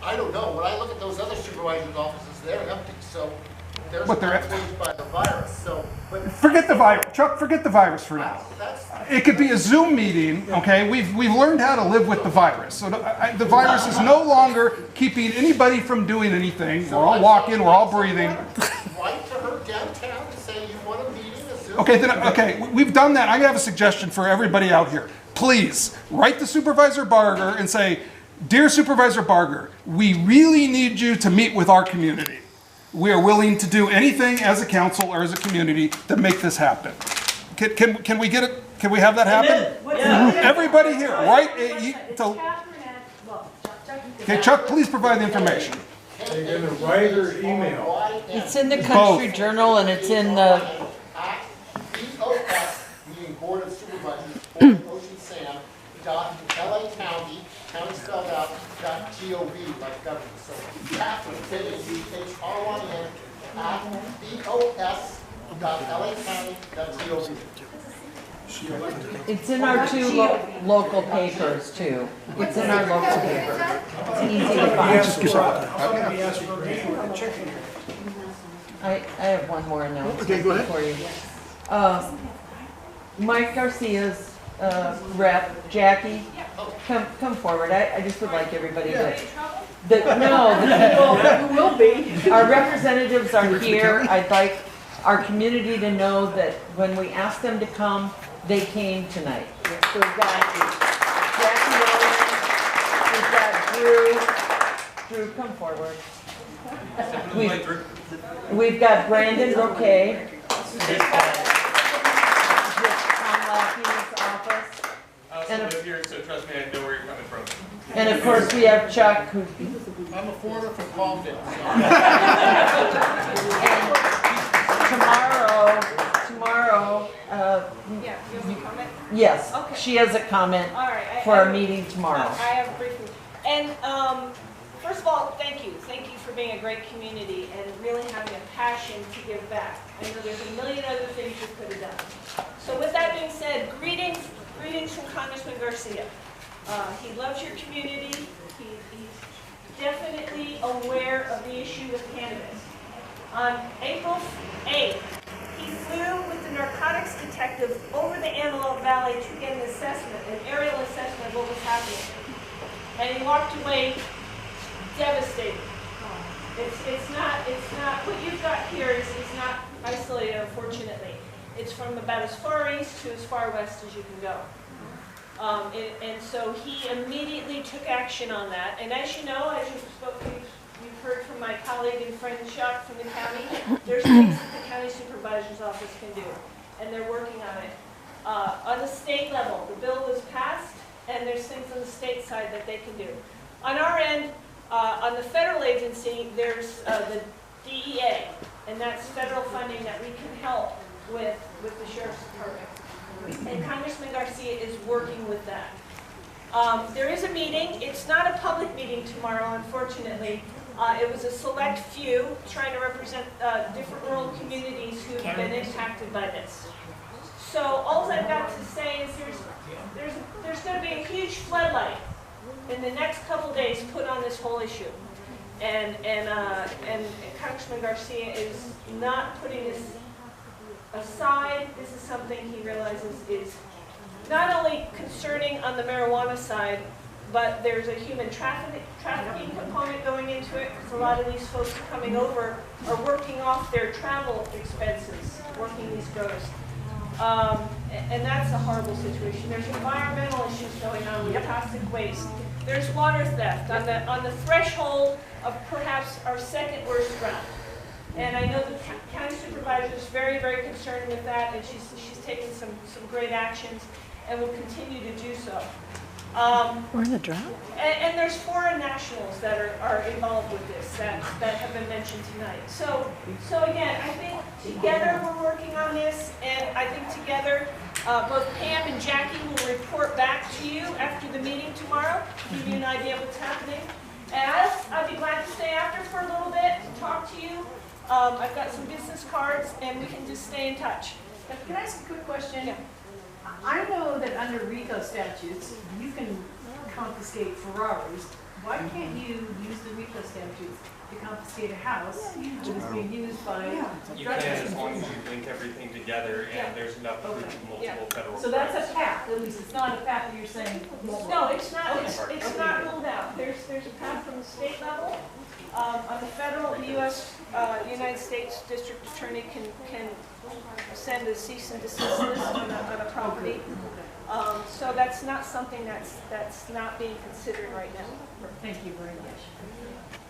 I don't know, when I look at those other supervisors' offices, they're empty, so they're But they're influenced by the virus, so. But Forget the virus, Chuck, forget the virus for now. It could be a Zoom meeting, okay? We've learned how to live with the virus. So the virus is no longer keeping anybody from doing anything. We're all walking, we're all breathing. Write to her downtown and say you want a meeting, a Zoom. Okay, we've done that. I'm gonna have a suggestion for everybody out here. Please, write to Supervisor Barger and say, Dear Supervisor Barger, we really need you to meet with our community. We are willing to do anything as a council or as a community to make this happen. Can we get it? Can we have that happen? Everybody here, right? Okay, Chuck, please provide the information. Are you gonna write or email? It's in the Country Journal and it's in the. BOS, meaning Board of Supervisors, Board of Ocean Sand, LA County, county spelled out, .gov, like government. So Catherine, KATHRYN, BOS.LAcounty.gov. It's in our two local papers too. It's in our local paper. It's easy to find. I have one more announcement for you. Mike Garcia's rep, Jackie, come forward. I just would like everybody to. The people who will be. Our representatives are here. I'd like our community to know that when we asked them to come, they came tonight. So we've got Jackie Rose, we've got Drew, come forward. We've got Brandon Roquet. I also live here, so trust me, I know where you're coming from. And of course, we have Chuck, who. I'm a foreigner from Compton. Tomorrow, Yeah, you have a comment? yes, Okay. she has a comment All right. for our meeting tomorrow. I have briefly. And first of all, thank you. Thank you for being a great community and really having a passion to give back. I know there's a million other things you could have done. So with that being said, greetings from Congressman Garcia. He loves your community. He's definitely aware of the issue with cannabis. On April 8th, he flew with the narcotics detective over the Antelope Valley to get an assessment, an aerial assessment of what was happening. And he walked away devastated. It's not, what you've got here is not isolated, unfortunately. It's from about as far east to as far west as you can go. And so he immediately took action on that. And as you know, as you've heard from my colleague and friend Chuck from the county, there's things that the county supervisor's office can do, and they're working on it. On the state level, the bill was passed, and there's things on the state side that they can do. On our end, on the federal agency, there's the DEA, and that's federal funding that we can help with the Sheriff's Department. And Congressman Garcia is working with that. There is a meeting. It's not a public meeting tomorrow, unfortunately. It was a select few trying to represent different rural communities who have been impacted by this. So all I've got to say is there's going to be a huge floodlight in the next couple days put on this whole issue. And Congressman Garcia is not putting this aside. This is something he realizes is not only concerning on the marijuana side, but there's a human trafficking component going into it, because a lot of these folks coming over are working off their travel expenses, working these grows. And that's a horrible situation. There's environmental issues going on with toxic waste. There's water theft on the threshold of perhaps our second worst drought. And I know the county supervisor is very, very concerned with that, and she's taken some great actions and will continue to do so. We're in a drought? And there's foreign nationals that are involved with this that have been mentioned tonight. So again, I think together we're working on this, and I think together both Pam and Jackie will report back to you after the meeting tomorrow, give you an idea of what's happening. And I'd be glad to stay after for a little bit to talk to you. I've got some business cards, and we can just stay in touch. Can I ask a quick question? Yeah. I know that under RICO statutes, you can confiscate Ferraris. Why can't you use the RICO statutes to confiscate a house that is being used by You can as long as you link everything together and there's enough proof of multiple federal So that's crimes. a path, at least it's not a path that you're saying. No, it's not. It's not ruled out. There's a path from the state level. On the federal, the U.S. United States District Attorney can send a cease and desist list on a property. So that's not something that's not being considered right now. Thank you very much.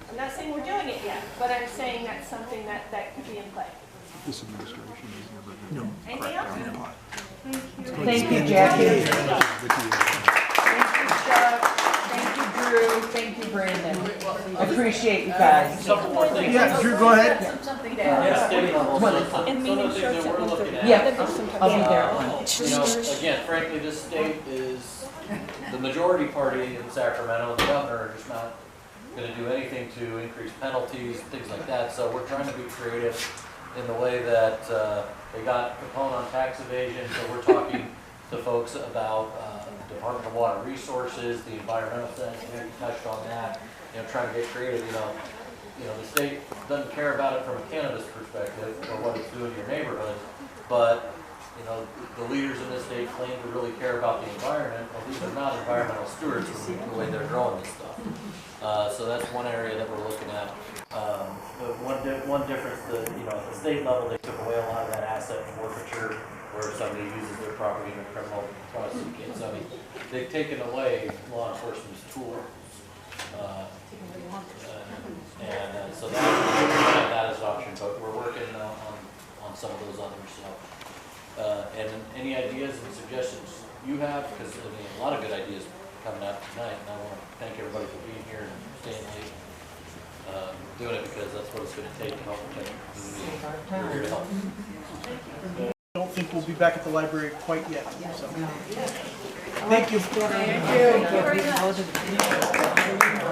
I'm not saying we're doing it yet, but I'm saying that's something that could be in play. This administration is never going No. Anything else? Thank you, Jackie. Thank you, Chuck. Thank you, Drew. Thank you, Brandon. Appreciate you guys. Couple more things. Yeah, Drew, go ahead. Something to Yeah, add. state level, What? so some of the things that we're looking at. Yeah, I'll be there. You know, again, frankly, this state is the majority party in Sacramento. The governor are just not going to do anything to increase penalties, things like that. So we're trying to be creative in the way that they got Capone on tax evasion. So we're talking to folks about Department of Water Resources, the environmental thing. We touched on that. You know, trying to get creative. You know, the state doesn't care about it from a cannabis perspective or what it's doing to your neighborhood, but the leaders in this state claim to really care about the environment. Well, these are not environmental stewards from the way they're growing this stuff. So that's one area that we're looking at. One difference, at the state level, they took away a lot of that asset forfeiture where somebody uses their property in a criminal prosecution. So they've taken away law enforcement's tools. So that is an option, but we're working on some of those others. So. And any ideas and suggestions you have, because a lot of good ideas coming out tonight, and I want to thank everybody for being here and staying late, doing it because that's what it's going to take to help protect the community. We're here to help. I don't think we'll be back at the library quite yet. So. Thank you. Thank you.